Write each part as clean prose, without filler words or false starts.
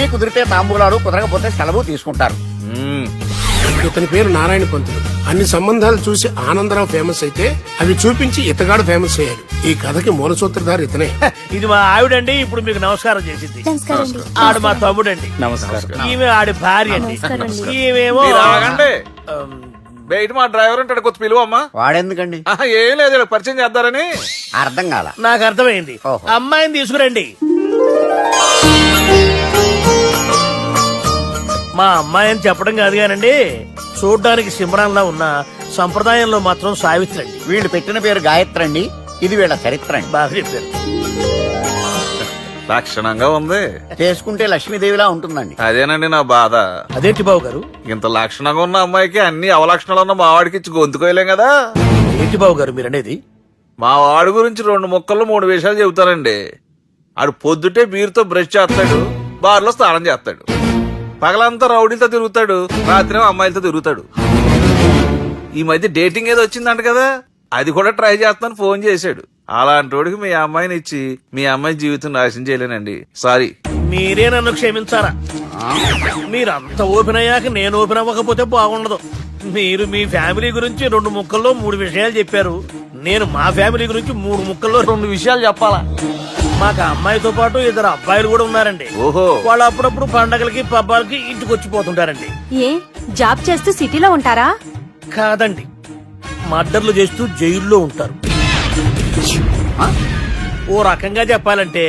పెళ్లి కుదిరితే తాంబూలాలు, కుదరకపోతే సెలవు తీసుకుంటారు. ఇతని పేరు నారాయణ పంతులు. అన్ని సంబంధాలు చూసి ఆనందరావు ఫేమస్ అయితే అవి చూపించి ఇతగాడు ఫేమస్ అయ్యాడు. ఈ కథకి మూల సూత్రధారి ఇతనే. ఇది మా ఆవిడండి. ఇప్పుడు మీకు నమస్కారం చేసింది. ఆడు మా తమ్ముడండి. నమస్కారం. ఈమె ఆడి భార్య అండి. ఈమెమో బయట మా డ్రైవర్ ఉంటాడు, కొత్త పిలువమ్మా. వాడెందుకండి? ఏం లేదు, పరిచయం చేద్దారని. అర్థం కాల. నాకు అర్థమైంది. ఓహో. అమ్మాయిని తీసుకురండి. మా అమ్మాయి అని చెప్పడం కాదు కానండి, చూడ్డానికి సింహరాన్లా ఉన్న సంప్రదాయంలో మాత్రం సావిత్రి అండి. వీళ్ళు పెట్టిన పేరు గాయత్రి అండి. ఇది వీళ్ళ చరిత్ర అండి. బాగా చెప్పారు. లక్షణంగా ఉంది. చేసుకుంటే లక్ష్మీదేవిలా ఉంటుందండి. అదేనండి నా బాధ. అదేంటి బాబు గారు? ఇంత లక్షణంగా ఉన్న అమ్మాయికి అన్ని అవలక్షణాలు ఉన్న మా వాడికి ఇచ్చి గొంతుకోయలేం కదా. ఏంటి బాబు గారు మీరనేది? మా వాడి గురించి 2 ముక్కల్లో 3 విషయాలు చెబుతానండి. ఆడు పొద్దుటే బీరుతో బ్రష్ చేస్తాడు, బార్లో స్నానం చేస్తాడు, పగలంతా రౌడీలతో తిరుగుతాడు, రాత్రి అమ్మాయిలతో తిరుగుతాడు. ఈ మధ్య డేటింగ్ ఏదో వచ్చిందంట కదా, అది కూడా ట్రై చేస్తాను ఫోన్ చేశాడు. అలాంటోడికి మీ అమ్మాయిని ఇచ్చి మీ అమ్మాయి జీవితం నాశనం చేయలేనండి. సారీ. మీరే నన్ను క్షమించారా? మీరంత ఓపెన్ అయ్యాక నేను ఓపెన్ అవ్వకపోతే బాగుండదు. మీరు మీ ఫ్యామిలీ గురించి 2 ముక్కల్లో 3 విషయాలు చెప్పారు. నేను మా ఫ్యామిలీ గురించి 3 ముక్కల్లో 2 విషయాలు చెప్పాలా? మాకు అమ్మాయితో పాటు 2 అబ్బాయిలు కూడా ఉన్నారండి. ఓహో. వాళ్ళు అప్పుడప్పుడు పండగలకి పబ్బాలకి ఇంటికి వచ్చిపోతుంటారండి. ఏ జాబ్ చేస్తూ సిటీలో ఉంటారా? కాదండి, మర్డర్లు చేస్తూ జైల్లో ఉంటారు. ఓ రకంగా చెప్పాలంటే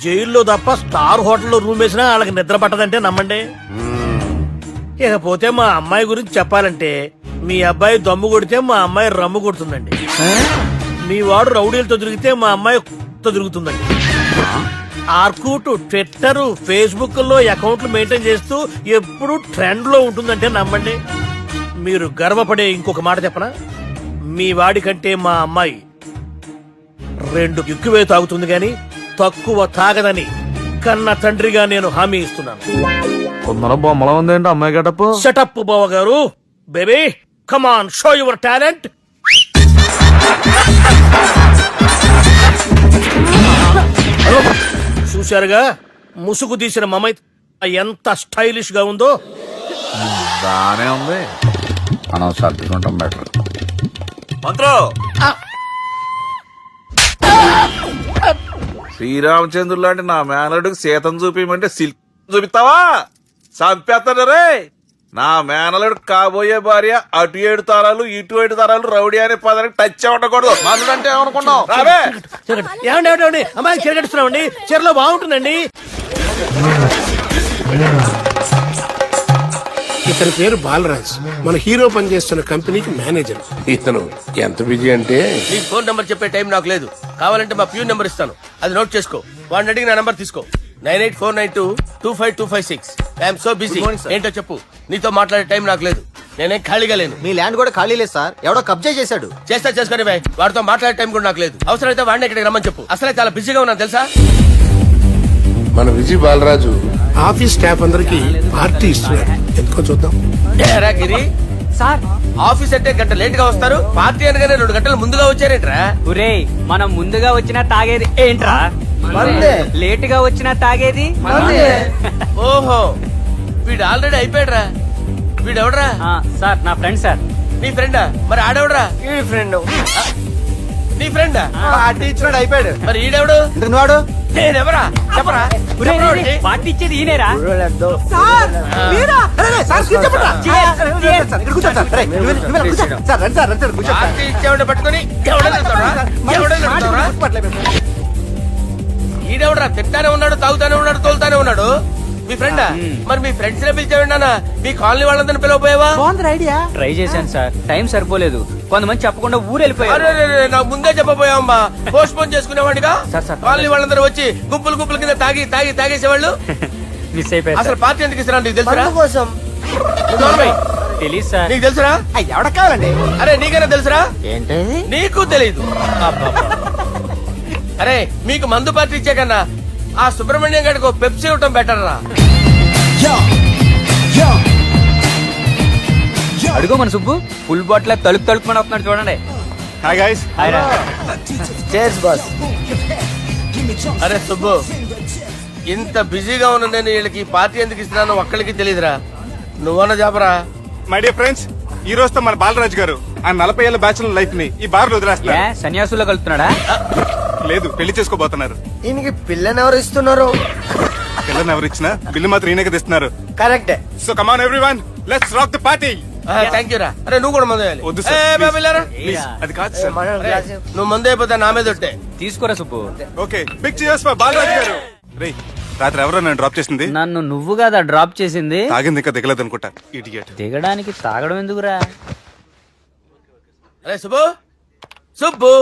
జైల్లో తప్ప స్టార్ హోటల్లో రూమ్ వేసినా వాళ్ళకి నిద్ర పట్టదంటే నమ్మండి. ఇకపోతే మా అమ్మాయి గురించి చెప్పాలంటే మీ అబ్బాయి దమ్ము కొడితే మా అమ్మాయి రమ్ము కొడుతుందండి. మీ వాడు రౌడీలతో తిరిగితే మా అమ్మాయి తిరుగుతుందండి. ఆర్కూట్, ట్విట్టర్, ఫేస్బుక్ లో అకౌంట్లు మెయింటైన్ చేస్తూ ఎప్పుడు ట్రెండ్ లో ఉంటుందంటే నమ్మండి. మీరు గర్వపడే ఇంకొక మాట చెప్పనా? మీ వాడి కంటే మా అమ్మాయి 2 ఎక్కువే తాగుతుంది గాని తక్కువ తాగదని కన్న తండ్రిగా నేను హామీ ఇస్తున్నాను. కొందరు బొమ్మలా ఉందేంటి అమ్మాయి గడప. సెటప్ బావ గారు. Baby come on, show your talent. చూశారుగా ముసుగు తీసిన మమై ఎంత స్టైలిష్ గా ఉందో. బానే ఉంది. మనం సర్దుకుంటాం బెటర్. మంత్రో, శ్రీరామచంద్రుడు లాంటి నా మేనలుడికి సీతను చూపించమంటే సిల్క్ చూపిస్తావా? చంపేస్తాడు రే. నా మేనలుడు కాబోయే భార్య అటు 7 తరాలు ఇటు 7 తరాలు రౌడీ అనే పదానికి టచ్ ఉండకూడదు. మనలంటే ఏమనుకున్నావు? రావే. ఏమండి అమ్మాయి చెరగట్టుస్తున్నామండి. చీరలో బాగుంటుందండి. ఇతని పేరు బాలరాజ్. మన హీరో పనిచేస్తున్న కంపెనీకి మేనేజర్. ఇతను ఎంత బిజీ అంటే నీ ఫోన్ నంబర్ చెప్పే టైం నాకు లేదు. కావాలంటే మా ప్యూన్ నెంబర్ ఇస్తాను, అది నోట్ చేసుకో. వాడిని అడిగి నా నంబర్ తీసుకో. 9849225256. I'm so busy. ఏంటో చెప్పు. నీతో మాట్లాడే టైం నాకు లేదు. నేనేం ఖాళీగా లేను. మీ ల్యాండ్ కూడా ఖాళీ లేదు సార్, ఎవడో కబ్జా చేశాడు. చేస్తా చేసుకుని బాయ్. వాడితో మాట్లాడే టైం కూడా నాకు లేదు. అవసరమైతే వాడిని ఇక్కడికి రమ్మని చెప్పు. అసలే చాలా బిజీగా ఉన్నాను తెలుసా. మన విజయ్ బాలరాజు ఆఫీస్ స్టాఫ్ అందరికి పార్టీ ఇస్తున్నాడు. ఎందుకో చూద్దాం. ఏరా గిరి సార్, ఆఫీస్ అంటే గంట లేట్ గా వస్తారు, పార్టీ అనగానే 2 గంటలు ముందుగా వచ్చారేంట్రా? ఒరేయ్, మనం ముందుగా వచ్చినా తాగేది ఏంట్రా? లేట్ గా వచ్చినా తాగేది. ఓహో, వీడు ఆల్రెడీ అయిపోయాడురా. వీడెవడరా? సార్ నా ఫ్రెండ్ సార్. నీ ఫ్రెండా? మరి ఆడెవడరా? ఈ ఫ్రెండ్ నీ ఫ్రెండా? పార్టీ ఇచ్చినాడు అయిపోయాడు. మరి ఈడెవడు? ఇంతకు వాడు నేనెవరా? చెప్పరా? పార్టీ ఇచ్చేది ఈయనేరా? పార్టీ ఇచ్చేవాడిని పట్టుకొని ఈడెవడరా? తింటానే ఉన్నాడు, తాగుతానే ఉన్నాడు, తోలుతానే ఉన్నాడు. మీ ఫ్రెండా? మరి మీ ఫ్రెండ్స్ నే పిలిచాడు. మీ కాలనీ వాళ్ళందరినీ పిలవపోయావా? ట్రై చేశాను సార్, టైం సరిపోలేదు. కొంతమంది చెప్పకుండా ఊరు వెళ్ళిపోయారు. నాకు ముందే చెప్పబోయావమ్మా. పోస్ట్ పోన్ చేసుకునేవాడిగా. సార్, కాలనీ వాళ్ళందరూ వచ్చి గుంపులు గుంపుల కింద తాగేసేవాళ్ళు. మిస్ అయిపోయారు. అసలు పార్టీ ఎందుకు ఇస్తున్నా నీకు తెలుసురా? కోసం తెలీదు సార్. నీకు తెలుసురా? ఎవడ కావాలండి? అరే నీకైనా తెలుసురా? ఏంటి నీకు తెలీదు. అరే మీకు మందు పార్టీ ఇచ్చే కన్నా ఆ సుబ్రహ్మణ్యం గారికి పెప్సీ ఇవ్వటం బెటర్ రా. అడుగు మన సుబ్బు ఫుల్ బాటిల్ తలుపుమని వస్తున్నాడు చూడండి. Hi guys. Chairs boss. అరే సుబ్బు, ఇంత బిజీగా ఉన్న నేను వీళ్ళకి ఈ పార్టీ ఎందుకు ఇస్తున్నాను ఒక్కళ్ళకి తెలియదురా. నువ్వన్న జాబరా. మై డియర్ ఫ్రెండ్స్, ఈ రోజుతో మన బాలరాజు గారు ఆ 40 ఏళ్ల బ్యాచులర్ లైఫ్ ని ఈ బార్ లో ఏ వదిలేస్తున్నారు. సన్యాసుల్లో కలుపుతున్నాడా? లేదు, పెళ్లి చేసుకోబోతున్నారు. ఈయనకి పిల్లని ఎవరు ఇస్తున్నారు? పిల్లని ఎవరు ఇచ్చినా బిల్లు మాత్రం ఈయనకి తెస్తున్నారు. కరెక్టే. So come on everyone, let's rock the party. Thank you రా. అరే నువ్వు కూడా మందు వేయాలి. వద్దు ఏ, సార్, బాబు, వెళ్ళారా? ప్లీజ్. అది కాదు సార్. నువ్వు మందు అయిపోతే నా మీద ఒట్టే. తీసుకోరా Subbu. Okay, big cheers for Balaraju garu. రేయ్, రాత్రి ఎవరో నన్ను డ్రాప్ చేసింది? నన్ను నువ్వు కదా డ్రాప్ చేసింది. తాగింది ఇంకా దిగలేదు అనుకుంటా. ఇడియట్. దిగడానికి తాగడం ఎందుకురా? అరే సుబ్బు, సుబ్బు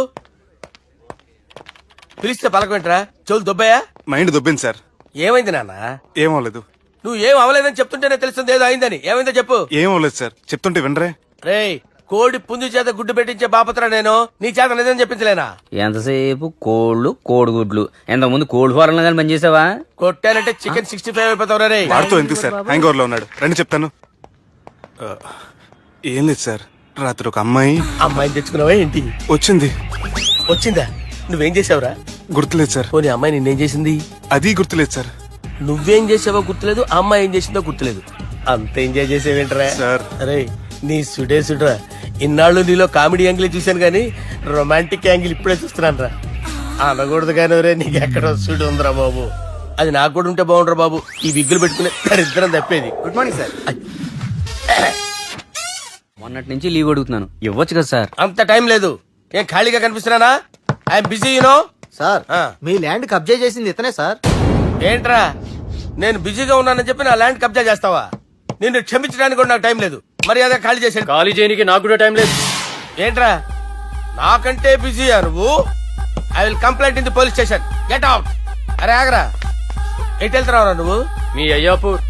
పిలిస్తే పలకమేంట్రా? చెవులు దుబ్బయ్యా? Mind దొబ్బింది sir. ఏమైంది నాన్న? ఏమవలేదు. నువ్వు ఏం అవలేదని చెప్తుంటేనే తెలుస్తుంది ఏదో అయిందని. ఏమైందో చెప్పు. ఏమవలేదు సార్, చెప్తుంటే వినరే. రేయ్, కోడి పుంజు చేత గుడ్డు పెట్టించే బాపత్ర నేను. నీ చేత నిజం చెప్పించలేనా? ఎంతసేపు కోళ్ళు కోడిగుడ్లు. ఎంతకుముందు కోడి ఫారంలో కానీ పనిచేసావా? కొట్టానంటే చికెన్ 65 అయిపోతావు రే. వాడుతూ ఎందుకు సార్, హ్యాంగ్ ఓవర్ లో ఉన్నాడు. రండి చెప్తాను. ఏం లేదు సార్, రాత్రి ఒక అమ్మాయి అమ్మాయిని తెచ్చుకున్నావా ఏంటి? వచ్చింది. వచ్చిందా? నువ్వేం చేసావురా? గుర్తులేదు సార్. పోనీ అమ్మాయి నిన్నేం చేసింది? అది గుర్తులేదు సార్. నువ్వేం చేసావో గుర్తులేదు, ఆ అమ్మాయి ఏం చేసిందో గుర్తులేదు. అంత ఎంజాయ్ చేసేవేంట్రా? సార్. అరే నీ సుడే సుడ్రా. ఇన్నాళ్ళు నీలో కామెడీ యాంగిల్ చూశాను కానీ రొమాంటిక్ యాంగిల్ ఇప్పుడే చూస్తున్నాను రా. అనకూడదు కానీ రే, నీకు ఎక్కడ సుడు ఉందిరా బాబు. అది నాకు కూడా ఉంటే బాగుండ్రా బాబు. ఈ విగ్గులు పెట్టుకునే ఇద్దరం తప్పేది. Good morning sir. మొన్నటి నుంచి లీవ్ అడుగుతున్నాను, ఇవ్వచ్చు కదా సార్? అంత టైం లేదు. ఏం ఖాళీగా కనిపిస్తున్నానా? I'm busy you know. సార్, మీ ల్యాండ్ కబ్జా చేసింది ఇతనే సార్. ఏంట్రా, నేను బిజీగా ఉన్నానని చెప్పి నా ల్యాండ్ కబ్జా చేస్తావా? నిన్ను క్షమించడానికి కూడా నాకు టైం లేదు. మర్యాద ఖాళీ చేసాను. ఖాళీ చేయడానికి నాకు కూడా టైం లేదు. ఏంట్రా, నాకంటే బిజీయా నువ్వు? I will complaint in the police station. Get out. అరే ఆగరా, ఎటు వెళ్తున్నావురా నువ్వు? మీ అయ్యాపూర్.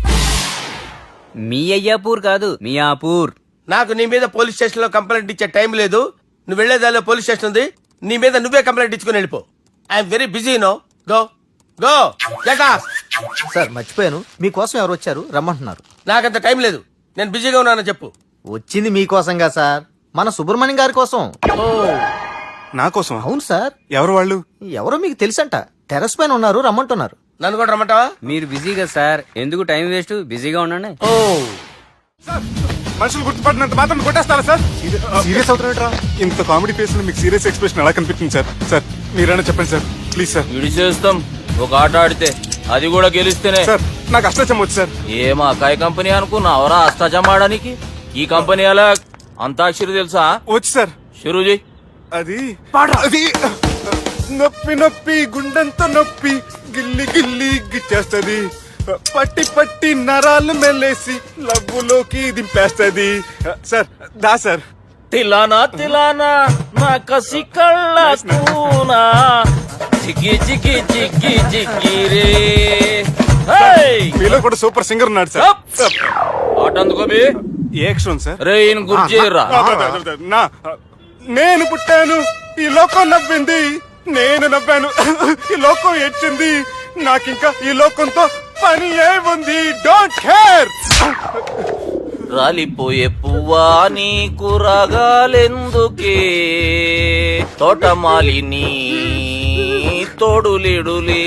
మీ అయ్యాపూర్ కాదు, మియాపూర్. నాకు నీ మీద పోలీస్ స్టేషన్ లో కంప్లైంట్ ఇచ్చే టైం లేదు. నువ్వు వెళ్లేదాలో పోలీస్ స్టేషన్ ఉంది. నీ మీద నువ్వే కంప్లైంట్ ఇచ్చుకుని వెళ్ళిపో. I'm very busy no. Go go get out. Sir మర్చిపోయాను, మీకోసం ఎవరు వచ్చారు రమ్మంటున్నారు. నాకంత టైం లేదు, నేను బిజీగా ఉన్నానని చెప్పు. వచ్చింది మీకోసంగా సార్, మన సుబ్రహ్మణ్యం గారి కోసం. ఓ, నా కోసం? అవును సార్. ఎవరు వాళ్ళు? ఎవరో మీకు తెలుసంట, టెర్రస్ పైన ఉన్నారు, రమ్మంటున్నారు. నన్ను కూడా రమ్మంటావా? మీరు బిజీ కదా సార్, ఎందుకు టైం వేస్ట్, బిజీగా ఉండండి. ఓ, మనుషులు గుర్తుపడినంత మాత్రం కొట్టేస్తారా సార్? సీరియస్ అవుతున్నట్రా? ఇంత కామెడీ ఫేస్ లో మీకు సీరియస్ ఎక్స్ప్రెషన్ ఎలా కనిపిస్తుంది సార్? సార్ మీరైనా చెప్పండి సార్, ప్లీజ్ సార్. విడి చేస్తాం ఒక ఆట ఆడితే, అది కూడా గెలిస్తేనే. సార్ నాకు అష్టచం వచ్చు సార్. ఏం అకాయ కంపెనీ అనుకున్నావరా అష్టాచం ఆడడానికి? ఈ కంపెనీ అలా అంతాక్షరి తెలుసా? వచ్చు సార్. షురూజీ. అది అది నొప్పి నొప్పి గుండెంత నొప్పి గిల్లి గిల్లి గిచ్చేస్తది, పట్టి పట్టి నరాలు మెల్లేసి లవ్వులోకి దింపేస్తది. సార్ దా సార్. తిలానా తిలానా నా కసి కళ్ళ కూనా జిగి జిగి జిగి జిగి రే. మీలో కూడా సూపర్ సింగర్ ఉన్నాడు సార్. ఆట అందుకోబి ఏ అక్షరం సార్? రే ఈయన గుర్తు చేయరా. నా నేను పుట్టాను, ఈ లోకం నవ్వింది, నేను నవ్వాను, ఈ లోకం ఏడ్చింది, నాకింకా ఈ లోకంతో పని ఏముంది, డోంట్ కేర్. రాలిపోయే పువ్వా నీకు రాగాలెందుకే, తోటమాలిని తోడులిడులే,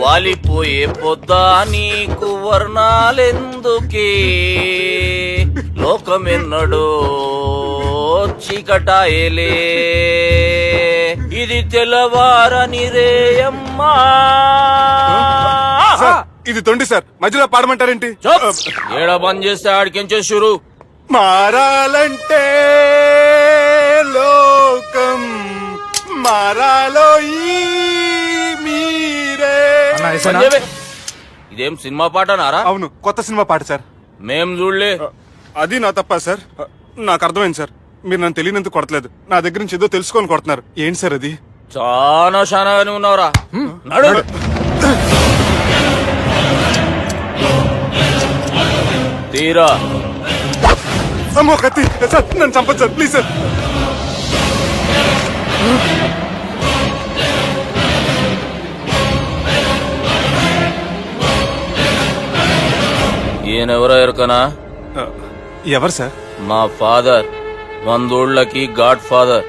వాలిపోయే పొద్దా నీకు వర్ణాలెందుకే, లోకమెన్నడో చీకటాయలే, ఇది తెల్లవారని రేయమ్మా. సార్ ఇది తొండి సార్, మధ్యలో పాడమంటారేంటి? ఏడ బంద్ చేస్తే ఆడికించే షురు. మారాలంటే లోకం మారాలో ఈ మీరే. ఇదేం సినిమా పాటనారా? అవును, కొత్త సినిమా పాట సార్. మేం చూడలే. అది నా తప్ప సార్. నాకు అర్థమైంది సార్, మీరు నన్ను తెలియనందుకు కొడతలేదు, నా దగ్గర నుంచి ఏదో తెలుసుకొని కొడుతున్నారు. ఏంటి సార్ అది? చాలా శానాగానే ఉన్నావురా. నడు. తీరా. అమ్మో కత్తి సార్, నన్ను చంపదు సార్, ప్లీజ్ సార్. ఈయనెవరో ఎరకనా? ఎవరు సార్? మా ఫాదర్, 100 గాడ్ ఫాదర్.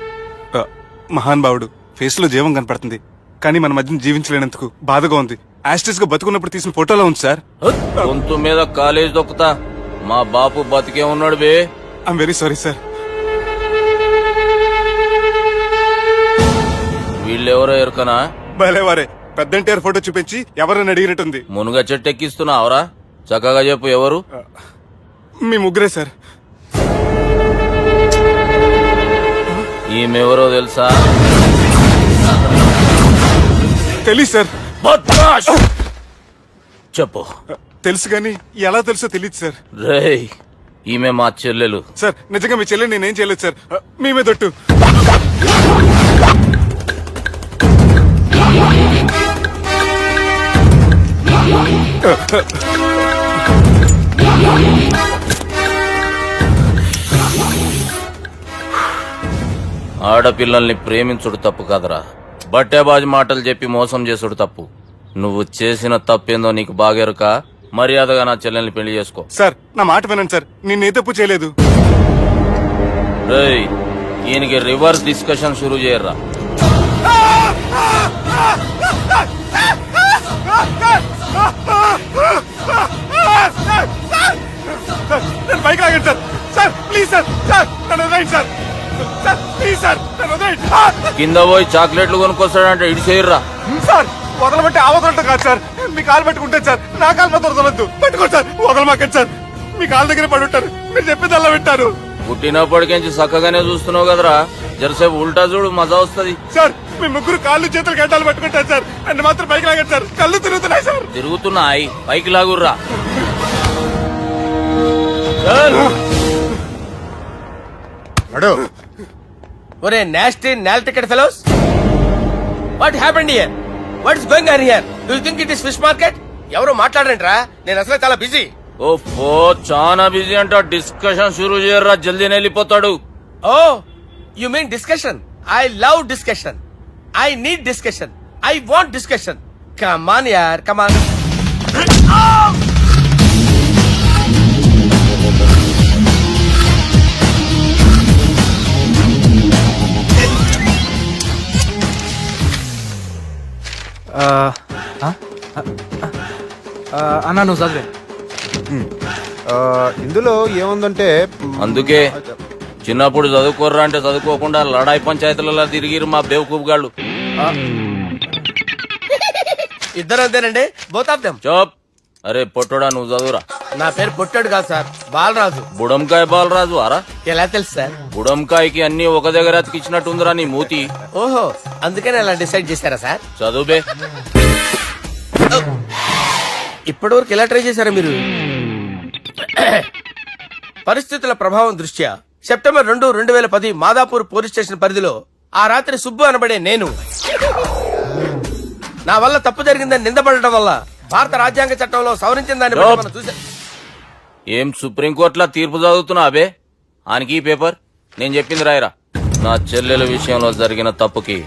మహాన్ భావుడు, ఫేస్ లో జీవం కనపడుతుంది, కానీ మన మధ్యన జీవించలేనందుకు బాధగా ఉంది. యాస్టిస్ గా బతుకున్నప్పుడు తీసిన ఫోటోలో ఉంది సార్. గొంతు మీద కాలేజ్ దొక్కుతా మా బాపు బతికే ఉన్నాడు బే. I'm very sorry sir. వీళ్ళెవరో ఎరుకనా? భలేవారే, పెద్ద ఎన్టీఆర్ ఫోటో చూపించి ఎవరైనా అడిగినట్టుంది. మునుగ చెట్టు ఎక్కిస్తున్నావురా? చక్కగా చెప్పు ఎవరు? మీ ముగ్గురే సార్. ఈమెవరో తెలుసా? తెలీదు సార్. బద్మాష్! చెప్పు. తెలుసు కానీ ఎలా తెలుసో తెలియదు సార్. రేయ్, ఈమె మా చెల్లెలు. సార్ నిజంగా మీ చెల్లెని నేనేం చేయలేదు సార్. మీ మీద ఒట్టు. ఆడపిల్లల్ని ప్రేమించుడు తప్పు కాదురా, బట్టేబాజు మాటలు చెప్పి మోసం చేసుడు తప్పు. నువ్వు చేసిన తప్పేందో నీకు బాగెరుక. మర్యాదగా నా చెల్లెల్ని పెళ్లి చేసుకో. సార్ నా మాట వినండి సార్, నేనే తప్పు చేయలేదు. రేయ్, ఈయనకి రివర్స్ డిస్కషన్ షురూ చేయర్రా. నేను బైక్ లాగండి sir. Sir please sir. Sir నన్ను వదిలేయండి సార్. సార్ ప్లీజ్ సార్ నన్ను వదిలేయండి. కింద పోయి చాక్లెట్లు కొనుక్కొస్తాడంటే ఇటు చేయర్రా. సార్ వదలబట్టి ఆ వదలటం కాదు సార్. మీ కాలు పట్టుకుంటే సార్, నా కాలు మాత్రం వదలొద్దు. పట్టుకోండి సార్, వదలమాకండి సార్. మీ కాలు దగ్గర పడి ఉంటారు, మీరు చెప్పింది అలా వింటారు. పుట్టినప్పటికేంచి చక్కగానే చూస్తున్నావు కదరా, జరసేపు ఉల్టా చూడు, మజా వస్తది. సార్ మీ ముగ్గురు కాళ్ళు చేతులు గంటలు పట్టుకుంటారు సార్. నన్ను మాత్రం బైక్ లాగండి సార్, కళ్ళు తిరుగుతున్నాయి సార్. తిరుగుతున్నాయి, పైకి లాగుర్రా. ఒరే నాస్టీ నాల్ ticket fellows, what happened here? What is going on here? Do you think it is fish market? ఎవరు మాట్లాడరంట్రా, నేను అసలే చాలా బిజీ. ఓ చాలా బిజీ అంట. డిస్కషన్ షురూ చేయర్రా, జల్దీ వెళ్ళిపోతాడు. Oh you mean discussion? I love discussion. I need discussion. I want discussion. Come on యార్, కమ్ ఆన్. అన్నా నువ్వు చదివే. ఇందులో ఏముందంటే అందుకే చిన్నప్పుడు చదువుకోర్రా అంటే చదువుకోకుండా లడాయి పంచాయతీలలో తిరిగిరు మా బేవకూపు గాళ్ళు. ఇద్దరు అంతేనండి, బోత్ ఆఫ్ దెమ్. చోప్. అరే పొట్టోడా, నువ్వు చదువురా. నా పేరు పొట్టాడు కాదు సార్, బాలరాజు. బుడంకాయ బాలరాజు అరా? ఎలా తెలుసు సార్? బుడంకాయకి అన్ని ఒక దగ్గర అతికిచ్చినట్టుందిరా నీ మూతి. ఓహో, అందుకని అలా డిసైడ్ చేశారా సార్? చదువుబే. ఇప్పటి వరకు ఎలా ట్రై చేశారా మీరు? పరిస్థితుల ప్రభావం దృష్ట్యా సెప్టెంబర్ 2, 2010 మాదాపూర్ పోలీస్ స్టేషన్ పరిధిలో ఆ రాత్రి సుబ్బు అనబడే నేను నా వల్ల తప్పు జరిగిందని నిందపడటం వల్ల భారత రాజ్యాంగ చట్టంలో సవరించిన దాన్ని బట్టి మనం చూసా. ఏం సుప్రీంకోర్టులో తీర్పు చదువుతున్నా అబే? ఆనికి ఈ పేపర్ నేను చెప్పింది రాయరా. నా చెల్లెల విషయంలో జరిగిన తప్పుకి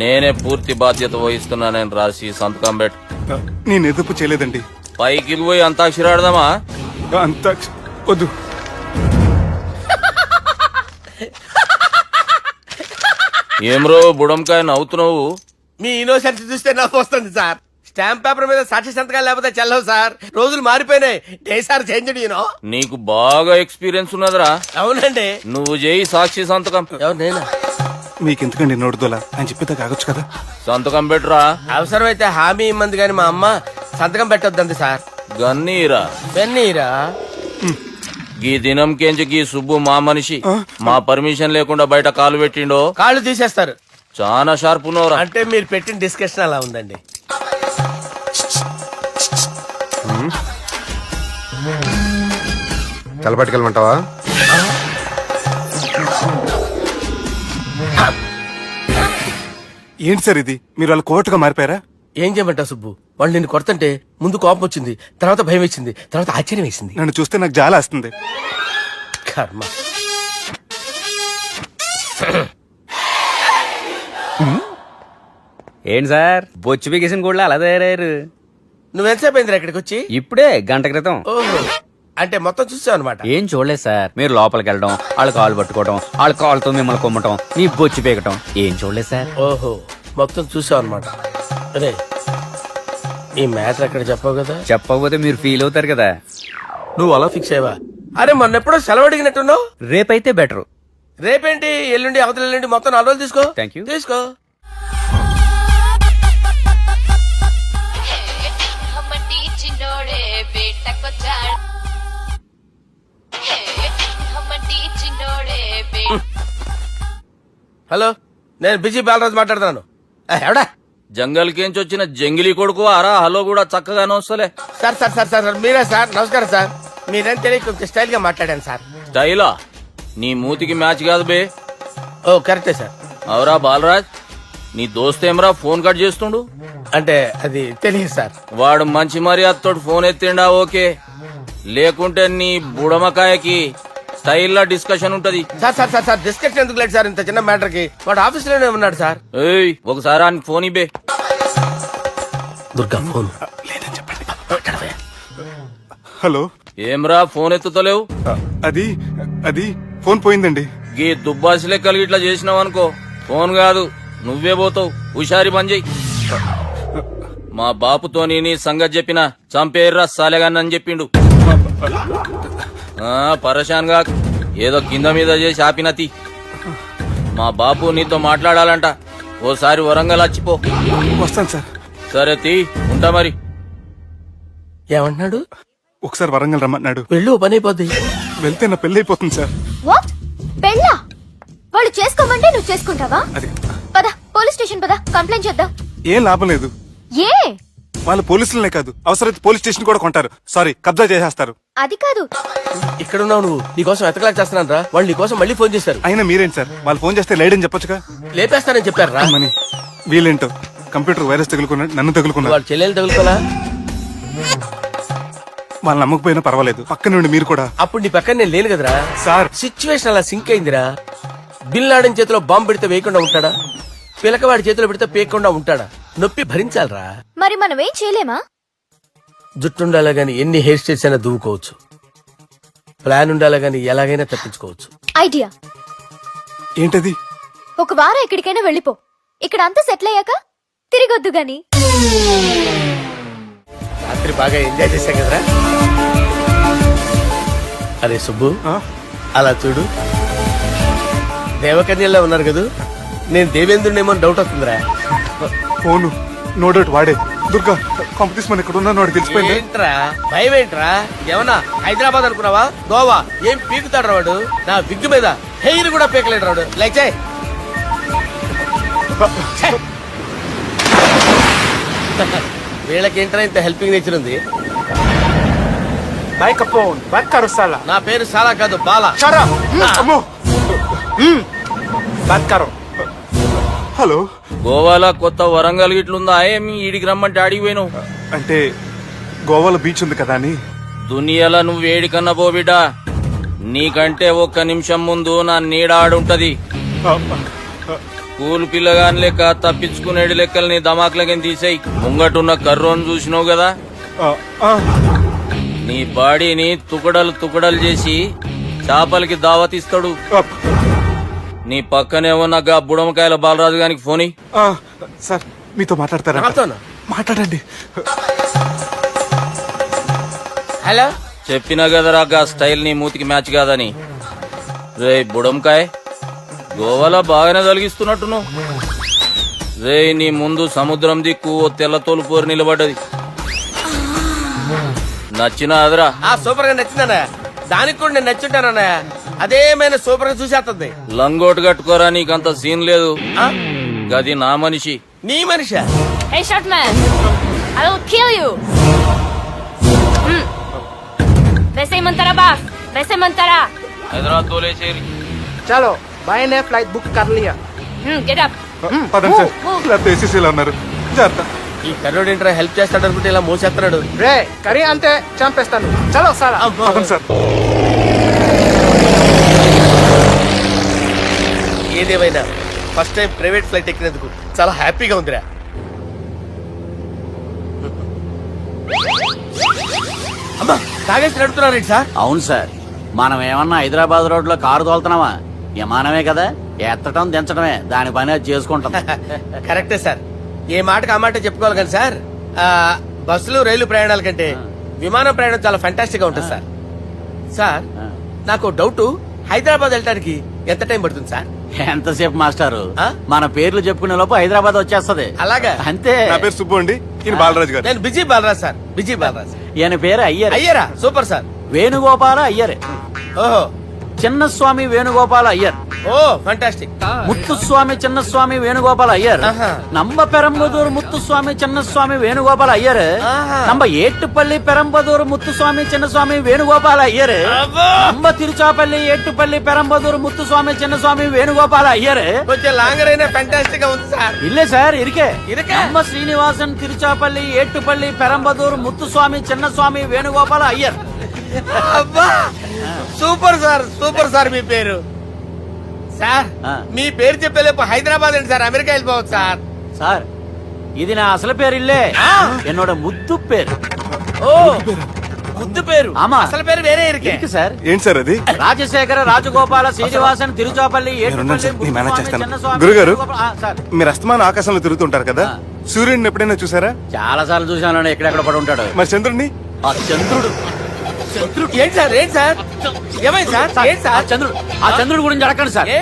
నేనే పూర్తి బాధ్యత వహిస్తున్నానని రాసి సంతకం పెట్టు. నేను ఎదుపు చేయలేదండి. పైకి పోయి అంతాక్షరి ఆడదామా? అంత వద్దు. ఏమ్రో బుడంకాయ నవ్వుతున్నావు? మీ ఇన్నోసెన్స్ చూస్తే నాకు వస్తుంది సార్. స్టాంప్ పేపర్ మీద సాక్షి సంతకాలు లేకపోతే చెల్లవు సార్. రోజులు మారిపోయినాయి. Day sir change you know. నీకు బాగా ఎక్స్పీరియన్స్ ఉన్నదిరా. అవునండి. నువ్వు చేయి సాక్షి సంతకం. ఎవరు నేనా? మీకెందుకండి నోడుదోలా అని చెప్పేదా కాగొచ్చు కదా. సంతకం పెట్టురా. అవసరమైతే హామీ ఇమ్మంది కానీ మా అమ్మ సంతకం పెట్టొద్దండి సార్. గన్నీరా వెన్నీరా? గీ దినంకేంచి గీ సుబ్బు మా మనిషి. మా పర్మిషన్ లేకుండా బయట కాలు పెట్టిండో కాళ్ళు తీసేస్తారు. చాలా షార్ప్ ఉన్నవరా. అంటే మీరు పెట్టిన డిస్కషన్ అలా ఉందండి. తలపట్టుకెళ్ళమంటావా? ఏంటి సార్ ఇది, మీరు వాళ్ళ కోర్టుగా మారిపోయారా? ఏం చేయమంటావు సుబ్బు? వాళ్ళు నిన్ను కొడుతుంటే ముందు కోపం వచ్చింది, తర్వాత భయం వేసింది, తర్వాత ఆశ్చర్యం వేసింది. నన్ను చూస్తే నాకు జాలి వస్తుంది. కర్మ. ఏంటి సార్ బొచ్చు బిగేసిన కూడా అలా తయారయ్యారు? నువ్వెంతసేపు అయిందిరా ఇక్కడికి వచ్చి? ఇప్పుడే గంట క్రితం. ఓహో, అంటే మొత్తం చూసావు అనమాట. ఏం చూడలేదు సార్. మీరు లోపలికి వెళ్ళడం, వాళ్ళ కాళ్ళు పట్టుకోవడం, వాళ్ళ కాళ్ళతో మిమ్మల్ని కొమ్మటం, నీ బొచ్చు పీకటం ఏం చూడలేదు సార్. ఓహో, మొత్తం చూసావు అనమాట. అరే ఈ మ్యాటర్ అక్కడ చెప్పావు కదా, చెప్పకపోతే మీరు ఫీల్ అవుతారు కదా. నువ్వు అలా ఫిక్స్ అయ్యవా? అరే మొన్నెప్పుడో సెలవు అడిగినట్టున్నావు. రేపైతే బెటర్. రేపేంటి, ఎల్లుండి, అవతల ఎల్లుండి, మొత్తం 4 రోజులు తీసుకో. Thank you. తీసుకో. హలో, నేను బిజీ బాలరాజు మాట్లాడుతున్నాను. ఎవడా? జంగల్ కేంచి వచ్చిన జంగిలీ కొడుకు అరా హలో కూడా చక్కగానే వస్తలే. సార్ సార్ సార్ సార్ మీరే సార్? నమస్కారం సార్. మీరేం తెలియక కొంచెం స్టైల్ గా మాట్లాడాను సార్. స్టైలా? నీ మూతికి మ్యాచ్ కాదు బే. ఓ కరెక్టే సార్. అవరా బాలరాజ్, నీ దోస్త్ ఏమరా ఫోన్ కట్ చేస్తుండు? అంటే అది తెలియదు సార్. వాడు మంచి మర్యాదతో ఫోన్ ఎత్తిండా ఓకే, లేకుంటే నీ బుడమకాయకి స్టైల్ లా డిస్కషన్ ఉంటది. Sir sir sir sir discussion ఎందుకు లేదు సార్? ఇంత చిన్న మ్యాటర్ కి వాడు ఆఫీస్ లోనే ఉన్నాడు సార్. ఏయ్ ఒకసారి ఆయనకి ఫోన్ ఇబ్బే. దుర్గా ఫోన్. హలో, ఏమ్రా ఫోన్ ఎత్తుతలేవు? అది అది ఫోన్ పోయిందండి. గీ దుబ్బాసి లెక్కలు ఇట్లా చేసినావు అనుకో, ఫోన్ కాదు నువ్వే పోతావు. హుషారి పని చెయ్యి. మా బాపుతోని నీ సంగతి చెప్పిన చంపేర్రా సాలెగాన్ని అని చెప్పిండు. పరేషాన్ గా ఏదో కింద మీద చేసి ఆపినతి. మా బాపు నీతో మాట్లాడాలంట, ఓసారి వరంగల్ వచ్చిపో. వస్తాను సార్. సరే తీ, ఉంటా మరి. ఏమంటున్నాడు? ఒకసారి వరంగల్ రమ్మన్నాడు. వెళ్ళు, పని అయిపోద్ది. వెళ్తే నా పెళ్లి అయిపోతుంది సార్. వాట్? పెళ్ళా? వాళ్ళు చేసుకోమంటే నువ్వు చేసుకుంటావా? అది పద పోలీస్ స్టేషన్ పద, కంప్లైంట్ చేద్దాం. ఏం లాభం లేదు. ఏ? వాళ్ళు పోలీసులనే కాదు, అవసరమైతే పోలీస్ స్టేషన్ కూడా కొంటారు. సారీ, కబ్జా చేసేస్తారు. అది కాదు. ఇక్కడున్నావు నువ్వు, నీకోసం ఎతకలేక చేస్తున్నాను రా. వాళ్ళు నీకోసం మళ్ళీ ఫోన్ చేశారు. అయినా మీరేంటి సార్, వాళ్ళు ఫోన్ చేస్తే లేడని చెప్పొచ్చుగా. లేపేస్తానని చెప్పారు రా. మని వీళ్ళేంటో కంప్యూటర్ వైరస్ తగులుకున్నాడు, నన్ను తగులుకున్నాడు. వాళ్ళ చెల్లెలు తగులుకోలా? వాళ్ళు నమ్మకపోయినా పర్వాలేదు, పక్క నుండి మీరు కూడా. అప్పుడు నీ పక్కన నేను లేను కదరా సార్. సిచ్యువేషన్ అలా సింక్ అయిందిరా. బిల్ లాడన్ చేతిలో బాంబు పెడితే వేయకుండా ఉంటాడా? పిలకవాడి చేతిలో పెడితే పేయకుండా ఉంటాడా? నొప్పి భరించాలరా. మరి మనం ఏం చేయలేమా? జుట్టుండాలా గాని ఎన్ని హెయిర్ స్టైల్స్ అయినా దువ్వుకోవచ్చు. ప్లాన్ ఉండాలా గాని ఎలాగైనా తప్పించుకోవచ్చు. ఐడియా ఏంటది? ఒక వారం ఎక్కడికైనా వెళ్ళిపో. ఇక్కడ అంతా సెటిల్ అయ్యాక తిరిగొద్దు గాని. రాత్రి బాగా ఎంజాయ్ చేశాం కదరా. అరే సుబ్బు, ఆ? అలా చూడు, దేవకన్యల్లో ఉన్నారు కదూ. నేను దేవేంద్రునేమో డౌట్ వస్తుందిరా. ఫోను నో డౌట్ వాడే. దుర్గా కాంపిటీషన్ మన ఇక్కడ ఉన్నాను, వాడు తెలిసిపోయింది. ఏంట్రా భయం ఏంట్రా? ఏమన్నా హైదరాబాద్ అనుకున్నావా? గోవా ఏం పీకుతాడు వాడు. నా విగ్గు మీద హెయిర్ కూడా పీకలేడు రాడు. లైక్ చేయి. వీళ్ళకేంట్రా ఇంత హెల్పింగ్ నేచర్ ఉంది. నా పేరు సాలా కాదు, బాలా. అమ్మో. హలో, గోవాలో కొత్త వరంగల్ గిట్లుందా? ఏమి ఈడికి రమ్మంటే ఆడికి పోయినావు? అంటే గోవాలో బీచ్ ఉంది కదా అని. దునియాలో నువ్వు వేడికన్నా పో బిడ్డా. నీకంటే ఒక్క నిమిషం ముందు నా నీడ ఆడుంటది. స్కూల్ పిల్లగాని లెక్క తప్పించుకునేడు లెక్కలు నీ దమాకులకి తీసేయి. ముంగటున్న కర్రోని చూసినావు కదా, ఆ, ఆ. నీ బాడీని తుకడలు తుకడలు చేసి చేపలకి దావతిస్తాడు. నీ పక్కనే ఉన్న గా బుడమకాయల బాలరాజు గారికి ఫోన్ ఇయ్యి. ఆ, సార్ మీతో మాట్లాడతారా? నాతోనా? మాట్లాడండి. హలో, చెప్పినా కదరా గా స్టైల్ నీ మూతికి మ్యాచ్ కాదని. రే బుడంకాయ్, గోవాలో బాగానే తొలగిస్తున్నట్టు నువ్వు. రే నీ ముందు సముద్రం దిక్కు ఓ తెల్ల తోలు పోరు నిలబడ్డది. నచ్చిన అదరా? సూపర్ గా నచ్చిందన్నా. దానికి కూడా నేను నచ్చుంటానన్నా. అదేమైనా సూపర్ గా చూసేస్తుంది. లంగోటు కట్టుకోరా, నీకంత సీన్ లేదు. గది నా మనిషి. నీ మనిషి? Hey short man, I will kill you. వేసేయమంటారా బాస్? వేసేయమంటారా? హైదరాబాద్ తోలేసేరి. చలో బాయ్ నే ఫ్లైట్ బుక్ కర్ లియా. Get up. పదండి సార్, లేకపోతే ఏసీసీలో ఉన్నారు. జాగ్రత్త. ఈ కర్రోడు ఏంట్రా హెల్ప్ చేస్తాడు అనుకుంటే ఇలా మోసేస్తున్నాడు. రే కరీ అంతే చంపేస్తాను. చలో సాలా. పదండి సార్. ఏదేమైనా ఫస్ట్ టైం ప్రైవేట్ ఫ్లైట్ ఎక్కినందుకు చాలా హ్యాపీగా ఉందిరా. అమ్మా తాగేసి నడుపుతున్నారేంటి సార్? అవును సార్, మనం ఏమన్నా హైదరాబాద్ రోడ్ లో కారు తోలుతున్నావా? విమానమే కదా, ఎత్తటం దించడమే దాని పని అది చేసుకుంటాం. కరెక్టే సార్. ఏ మాటకు ఆ మాట చెప్పుకోవాలి కానీ సార్ బస్సులు రైలు ప్రయాణాల కంటే విమానం ప్రయాణం చాలా ఫంటాస్టిక్ గా ఉంటుంది సార్. సార్ నాకు డౌట్, హైదరాబాద్ వెళ్ళడానికి ఎంత టైం పడుతుంది సార్? ఎంతసేపు మాస్టారు ఆ? మన పేర్లు చెప్పుకునే లోపు హైదరాబాద్ వచ్చేస్తది. అలాగా? అంతే. నా పేరు సుబ్బు అండి, ఈయన బాలరాజు గారు. నేను busy Balaraj sir, busy Balaraj. ఈయన పేరు అయ్యర్. అయ్యారా? Super sir. వేణుగోపాల అయ్యర్. ఓహో, చిన్నస్వామి వేణుగోపాల అయ్యర్. Oh fantastic. ముత్తుస్వామి చిన్నస్వామి వేణుగోపాల అయ్యర్. ఆహా. నంబ పెరంబదూరు ముత్తుస్వామి చిన్నస్వామి వేణుగోపాల అయ్యర్. ఆహా. నంబ ఏట్టుపల్లి పెరంబదూరు ముత్తుస్వామి చిన్నస్వామి వేణుగోపాల అయ్యర్. అబ్బో! నంబ తిరుచాపల్లి ఏట్టుపల్లి పెరంబదూరు ముత్తుస్వామి చిన్నస్వామి వేణుగోపాల అయ్యర్. కొంచెం లాంగర్ అయినా ఫంటాస్టిక్ గా ఉంది సార్. ఇల్లే సార్ ఇరికే. ఇరికే? నంబ శ్రీనివాసన్ తిరుచాపల్లి ఏట్టుపల్లి పెరంబదూరు ముత్తుస్వామి చిన్నస్వామి వేణుగోపాల అయ్యర్. అబ్బా సూపర్ సార్, సూపర్ సార్. మీ పేరు సార్, ఆ. మీ పేరు చెప్పేలేపు హైదరాబాద్ అండి సార్, అమెరికా వెళ్ళిపోవచ్చు సార్. సార్ ఇది నా అసలు పేరు ఇల్లే. என்னோட ముద్దు పేరు. ఓ ముద్దు పేరు. ఆమా. అసలు పేరు వేరే ఇరికే. ఇరికి సార్. ఏంటి సార్ అది? రాజశేఖర రాజగోపాల శ్రీనివాసన్ తిరుచాపల్లి ఉన్నాను సార్, నేను మేనేజ్ చేస్తాను. చిన్నస్వామి గురుగారు, వేణుగోపాల- ఆ, సార్ మీరు అస్తమానం ఆకాశంలో తిరుగుతుంటారు కదా, సూర్యుడిని ఎప్పుడైనా చూసారా? చాలా సార్లు చూశాను, ఎక్కడెక్కడ పడి ఉంటాడు. మరి చంద్రుడిని? ఆ చంద్రుడు. ఏంటి సార్, ఏంటి సార్, ఏమైంది సార్, ఏంటి ఆ సార్? చంద్రుడు, ఆ చంద్రుడు గురించి అడగండి సార్. ఏ?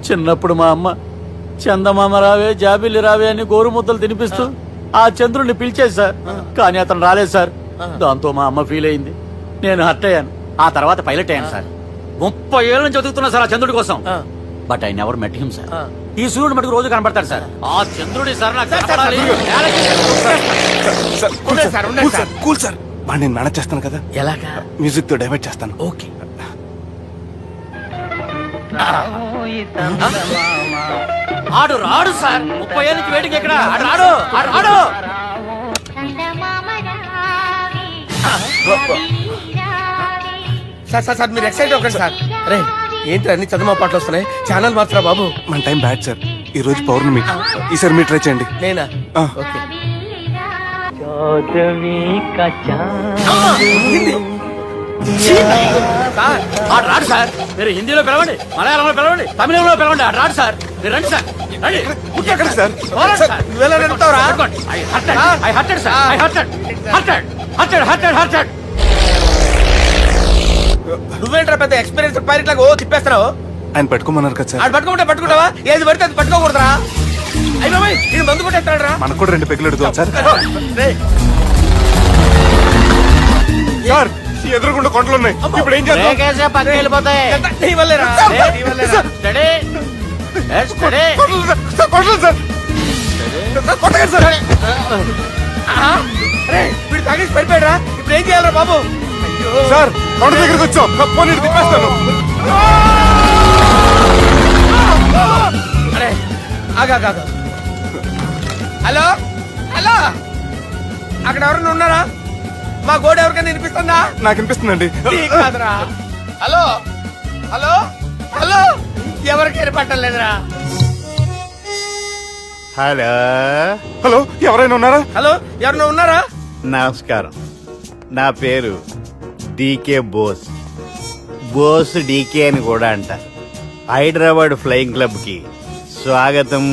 చిన్నప్పుడు మా అమ్మ చందమామ రావే జాబిల్లి రావే అని గోరుముద్దలు తినిపిస్తూ ఆ చంద్రుడిని పిలిచేది సార్. కానీ అతను రాలేదు సార్. దాంతో మా అమ్మ ఫీల్ అయింది, నేను హర్ట్ అయ్యాను. ఆ తర్వాత పైలట్ అయ్యాను సార్. 30 ఏళ్ళ నుంచి చదువుతున్నా సార్ ఆ చంద్రుడి కోసం. But I never met him sir. ఈ సూర్యుడు మటుకు రోజు కనబడతాడు సార్. ఆ చంద్రుడి సార్ నాకు కనపడాలి. ఉండండి సార్, ఉండండి సార్. కూల్ సార్, వాడిని నేను మేనేజ్ చేస్తాను కదా, ఎలాగా? మ్యూజిక్ తో డైవర్ట్ చేస్తాను. ఓకే. ఆడు రాడు సార్. 30 ఏళ్ళ నుంచి వేడికి ఎక్కడ ఆడు రాడు, ఆడు రాడు. సార్ సార్ సార్ మీరు ఎక్సైట్ అవ్వకండి సార్. రే ఏంటి అన్ని చదువు పాటలు వస్తున్నాయి, ఛానల్ మార్చరా బాబు. మన టైం బ్యాడ్ సార్, ఈ రోజు పౌర్ణమి. ఈసారి మీరు ట్రై చేయండి. నేనా? ఆ. ఓకే. సార్ ఆడు రాడు సార్. మీరు హిందీలో పిలవండి, మలయాళంలో పిలవండి, తమిళంలో పిలవండి. ఆడు రాడు సార్. మీరు రండి సార్, రండి. ఎక్కడికి సార్? పోరాడు సార్. నువ్వెలా నడుపుతావురా? పట్టుకోండి. I hurted, sir. I hurted. నువ్వేంట్రా పెద్ద ఎక్స్పీరియన్స్ పైరెట్ లాగా ఓ తిప్పేస్తావు. ఆయన పెట్టుకోమన్నారు కదా సార్. ఆడు పట్టుకుంటే పట్టుకుంటావా? ఏది పడితే అది పట్టుకోకూడదురా. అయ్యి బాబాయ్ ఇది మందు కొట్టేస్తాడు రా. మనకు కూడా 2 పెగ్గులు ఎడుతాం సార్. సార్ ఎదురుగుండా కొండలు ఉన్నాయి, ఇప్పుడు ఏం చేద్దాం? బ్రేకేసే పక్కకి వెళ్ళిపోతాయి. నీ వల్లేరా? నీ వల్లేరా? Steady. Yes, steady. Kondalu sir, sir, Kondalu sir. Sir, కొట్టకండి సార్. ఆహా. రే వీడు తాగేసి పడిపోయాడురా, ఇప్పుడు ఏం చేయాలరా బాబు? సార్ కొండ దగ్గరికి వచ్చాం, పోనీ ఇటు తిప్పేస్తాను. అరే ఆగా. హలో హలో, అక్కడ ఎవరైనా ఉన్నారా? మా గోడ ఎవరికైనా వినిపిస్తుందా? నాకు అనిపిస్తుందండి. నీకు కాదురా. హలో హలో హలో, ఎవరికి పట్టలేదురా. హలో హలో, ఎవరైనా ఉన్నారా? హలో ఎవరైనా ఉన్నారా? నమస్కారం, నా పేరు డీకే బోస్. బోస్ డీకే అని కూడా అంటారు. హైదరాబాద్ ఫ్లయింగ్ క్లబ్ కి స్వాగతం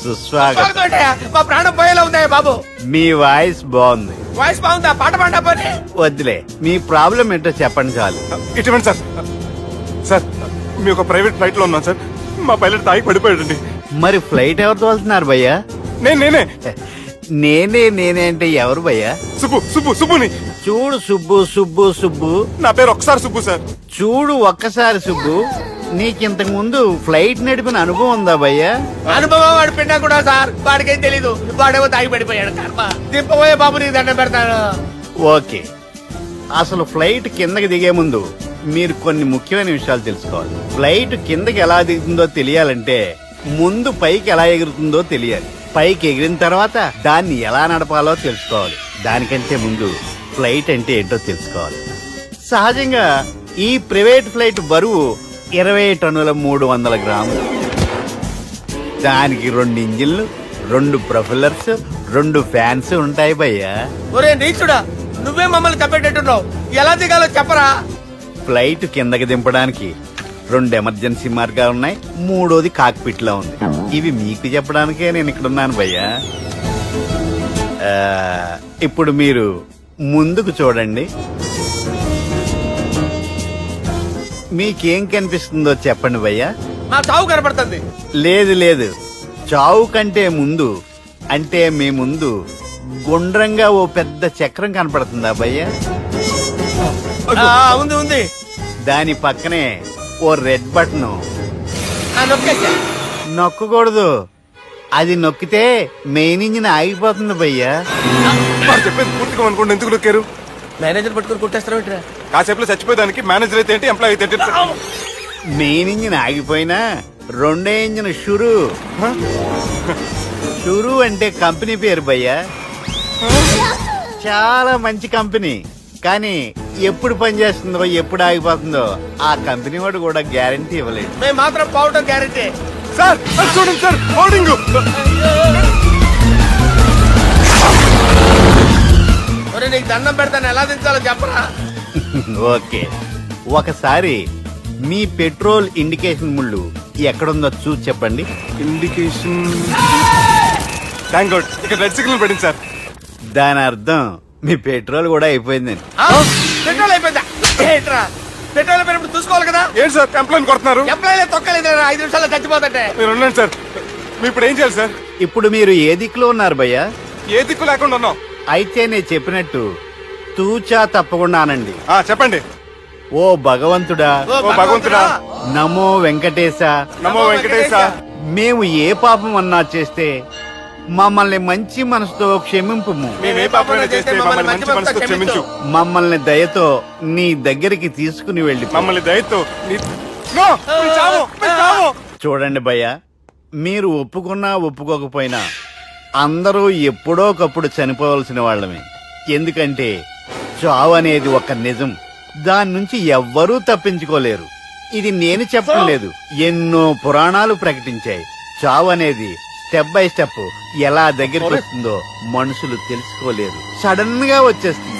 సుస్వాగతం. స్వాగతం. మా ప్రాణం పోయేలా ఉందా బాబు? మీ వాయిస్ బాగుంది. వాయిస్ బాగుందా? పాట పాడా పోనీ. వద్దులే, మీ ప్రాబ్లం ఏంటో చెప్పండి చాలు. ఇటువంటి సార్, సార్ మీ ఒక ప్రైవేట్ ఫ్లైట్ లో ఉన్నాం సార్. మా పైలట్ తాగి పడిపోయాడండి. మరి ఫ్లైట్ ఎవరు తోలుతున్నారు భయ్యా? నేనే నేనే అంటే ఎవరు భయ్యా? సుబ్బుని. చూడు సుబ్బు, నా పేరు ఒకసారి సుబ్బు సార్. చూడు ఒక్కసారి సుబ్బు, నీకింతకు ముందు ఫ్లైట్ నడిపిన అనుభవం ఉందా భయ్యా? అనుభవం వాడు పిన్నా కూడా సార్, వాడికేం తెలీదు. వాడేమో తాగి పడిపోయాడు. కర్మ. దింపబోయే బాబు నీకు దండం పెడతాను. ఓకే, అసలు ఫ్లైట్ కిందకి దిగే ముందు మీరు కొన్ని ముఖ్యమైన విషయాలు తెలుసుకోవాలి. ఫ్లైట్ కిందకి ఎలా దిగుతుందో తెలియాలంటే ముందు పైకి ఎలా ఎగురుతుందో తెలియాలి. పైకి ఎగిరిన తర్వాత దాన్ని ఎలా నడపాలో తెలుసుకోవాలి. దానికంటే ముందు ఫ్లైట్ అంటే ఏంటో తెలుసుకోవాలి. సహజంగా ఈ ప్రైవేట్ ఫ్లైట్ బరువు 20 టన్నుల 300 గ్రాములు. దానికి 2 ఇంజిన్లు, 2 ప్రొఫెల్లర్స్, 2 ఫ్యాన్స్ ఉంటాయి భయ్యా. ఒరే నీచుడా, నువ్వే మమ్మల్ని తప్పేటట్టున్నావు. ఎలా దిగాలో చెప్పరా? ఫ్లైట్ కిందకి దింపడానికి 2 ఎమర్జెన్సీ మార్గాలు ఉన్నాయి, 3వది కాక్పిట్ లో ఉంది. ఇవి మీకు చెప్పడానికే నేను ఇక్కడ ఉన్నాను భయ్యా. ఇప్పుడు మీరు ముందుకు చూడండి. మీకేం కనిపిస్తుందో చెప్పండి భయ్యా. నా చావు కనపడుతుంది. లేదు లేదు, చావు కంటే ముందు అంటే మీ ముందు గుండ్రంగా ఓ పెద్ద చక్రం కనపడుతుందా భయ్యా? ఉంది ఉంది. దాని పక్కనే ఓ రెడ్ బటన్. నొక్కేసా. నొక్కకూడదు, అది నొక్కితే మెయిన్ ఇంజిన్ ఆగిపోతుంది భయ్యా. వారు చెప్పేది పూర్తిగా అనుకోండి, ఎందుకు నొక్కారు? మేనేజర్ పట్టుకుని కొట్టేస్తారా? కాసేపులో చచ్చిపోయేదానికి మేనేజర్ అయితే ఏంటి, ఎంప్లాయ్ అయితే ఏంటి? మెయిన్ ఇంజిన్ ఆగిపోయినా రెండో ఇంజిన్ షురు. షురు అంటే కంపెనీ పేరు భయ్యా. చాలా మంచి కంపెనీ, కానీ ఎప్పుడు పనిచేస్తుందో ఎప్పుడు ఆగిపోతుందో ఆ కంపెనీ వాడు కూడా గ్యారంటీ ఇవ్వలేదు. మేము మాత్రం పోవటం గ్యారెంటీ. సార్ అది చూడండి సార్, హోర్డింగ్. నీకు దండం పెడతాను, ఎలా దించాలో చెప్పరా? ఓకే, ఒకసారి మీ పెట్రోల్ ఇండికేషన్ ముళ్ళు ఎక్కడుందో చూసి చెప్పండి. ఇండికేషన్. థ్యాంక్ గాడ్, ఇక్కడ రెడ్ సిగ్నల్ పడింది సార్. దాని అర్థం మీ పెట్రోల్ కూడా అయిపోయిందండి. పెట్రోల్ అయిపోయిందా? ఏంట్రా పెట్రోల్ అయిపోయినప్పుడు చూసుకోవాలి కదా. ఏంటి సార్ ఎంప్లాయ్ కొడుతున్నారు? ఎంప్లాయీ తొక్కలేదు, 5 నిమిషాల్లో చచ్చిపోతుంటే. మీరు ఉండండి సార్, మీరు ఇప్పుడు ఏం చేయాలి సార్? ఇప్పుడు మీరు ఏ దిక్కులో ఉన్నారు భయ్యా? ఏ దిక్కు లేకుండా ఉన్నాం. అయితే నేను చెప్పినట్టు తూచా తప్పకుండా అనండి. చెప్పండి. ఓ భగవంతుడా, ఓ భగవంతుడా, నమో వెంకటేశ, నమో వెంకటేశ. మేము ఏ పాపం అన్నా చేస్తే మమ్మల్ని మంచి మనసుతో క్షమింపు. మేము ఏ పాపమైనా చేస్తే మమ్మల్ని మంచి మనసుతో క్షమించు. మమ్మల్ని దయతో నీ దగ్గరికి తీసుకుని వెళ్ళి మమ్మల్ని దయతో నో, మీరు చావు, మీరు చావు. చూడండి భయ్యా, మీరు ఒప్పుకున్నా ఒప్పుకోకపోయినా అందరూ ఎప్పుడో ఒకప్పుడు చనిపోవలసిన వాళ్ళమే. ఎందుకంటే చావు అనేది ఒక నిజం, దాని నుంచి ఎవ్వరూ తప్పించుకోలేరు. ఇది నేను చెప్పడం లేదు, ఎన్నో పురాణాలు ప్రకటించాయి. చావు అనేది స్టెప్ బై స్టెప్ ఎలా దగ్గరికి వస్తుందో మనుషులు తెలుసుకోలేరు, సడన్ గా వచ్చేస్తుంది.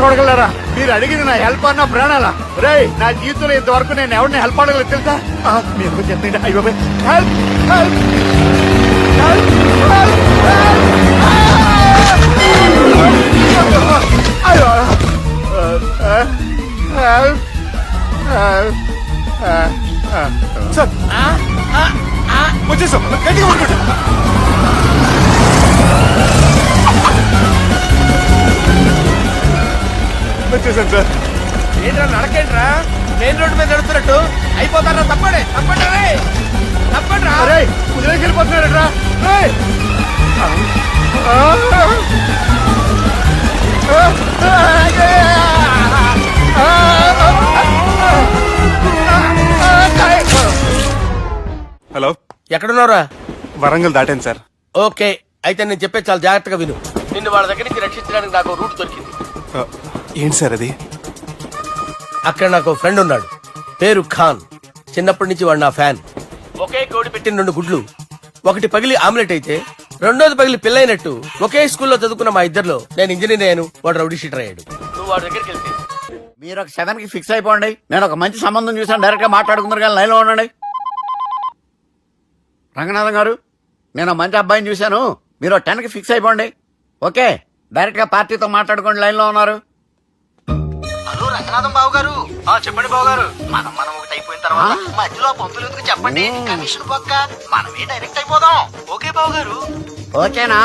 అడగలరా, మీరు అడిగింది నా హెల్ప్ అన్న ప్రాణాలా? రే, నా జీవితంలో ఇంతవరకు నేను ఎవరిని హెల్ప్ అడగలేదు తెలుసా? మీరు చెప్పండి. అయ్యో హెల్ప్ హెల్ప్ సార్ వచ్చేసాం, గట్టిగా పట్టుకోండి. వచ్చేసాను సార్. ఏంట్రా నడకేంట్రా? మెయిన్ రోడ్డు మీద నడుస్తున్నట్టు అయిపోతారా? తప్పండి తప్పండి రే, తప్పండి రా. కుదిరేకి వెళ్ళిపోతున్నాడరా. హలో, ఎక్కడున్నారా? వరంగల్ దాటాను సార్. ఓకే, అయితే నేను చెప్పే చాలా జాగ్రత్తగా విను. నిన్ను వాళ్ళ దగ్గర నుంచి రక్షించడానికి నాకు రూట్ దొరికింది. ఏంటి సార్ అది? అక్కడ నాకు ఫ్రెండ్ ఉన్నాడు, పేరు ఖాన్. చిన్నప్పటి నుంచి వాడు నా ఫ్యాన్. ఒకే కోడి పెట్టిన 2 గుడ్లు, ఒకటి పగిలి ఆమ్లెట్ అయితే రెండోది పగిలి పిల్లైనట్టు ఒకే స్కూల్లో చదువుకున్న మా ఇద్దరిలో నేను ఇంజనీర్ అయ్యాను, వాడు రౌడీ షీటర్ అయ్యాడు. నువ్వు వాడి దగ్గరికి వెళ్తే మీరు ఒక 7కి ఫిక్స్ అయిపోండి. నేను ఒక మంచి సంబంధం చూసాను, డైరెక్ట్ గా మాట్లాడుకుందరు కానీ లైన్లో ఉండండి. రంగనాథం గారు, నేను మంచి అబ్బాయిని చూశాను, మీరు 10కి ఫిక్స్ అయిపోండి. ఓకే, డైరెక్ట్ గా పార్టీతో మాట్లాడుకోండి, లైన్ లో ఉన్నారు. హలో రంగనాథం బాబు గారు. చెప్పండి బాబు గారు. మనం ఒకటి అయిపోయిన తర్వాత మధ్యలో పంతులు ఎందుకు చెప్పండి, కమిషన్ పక్క మనమే డైరెక్ట్ అయిపోదాం. ఓకే బాబు గారు. ఓకేనా?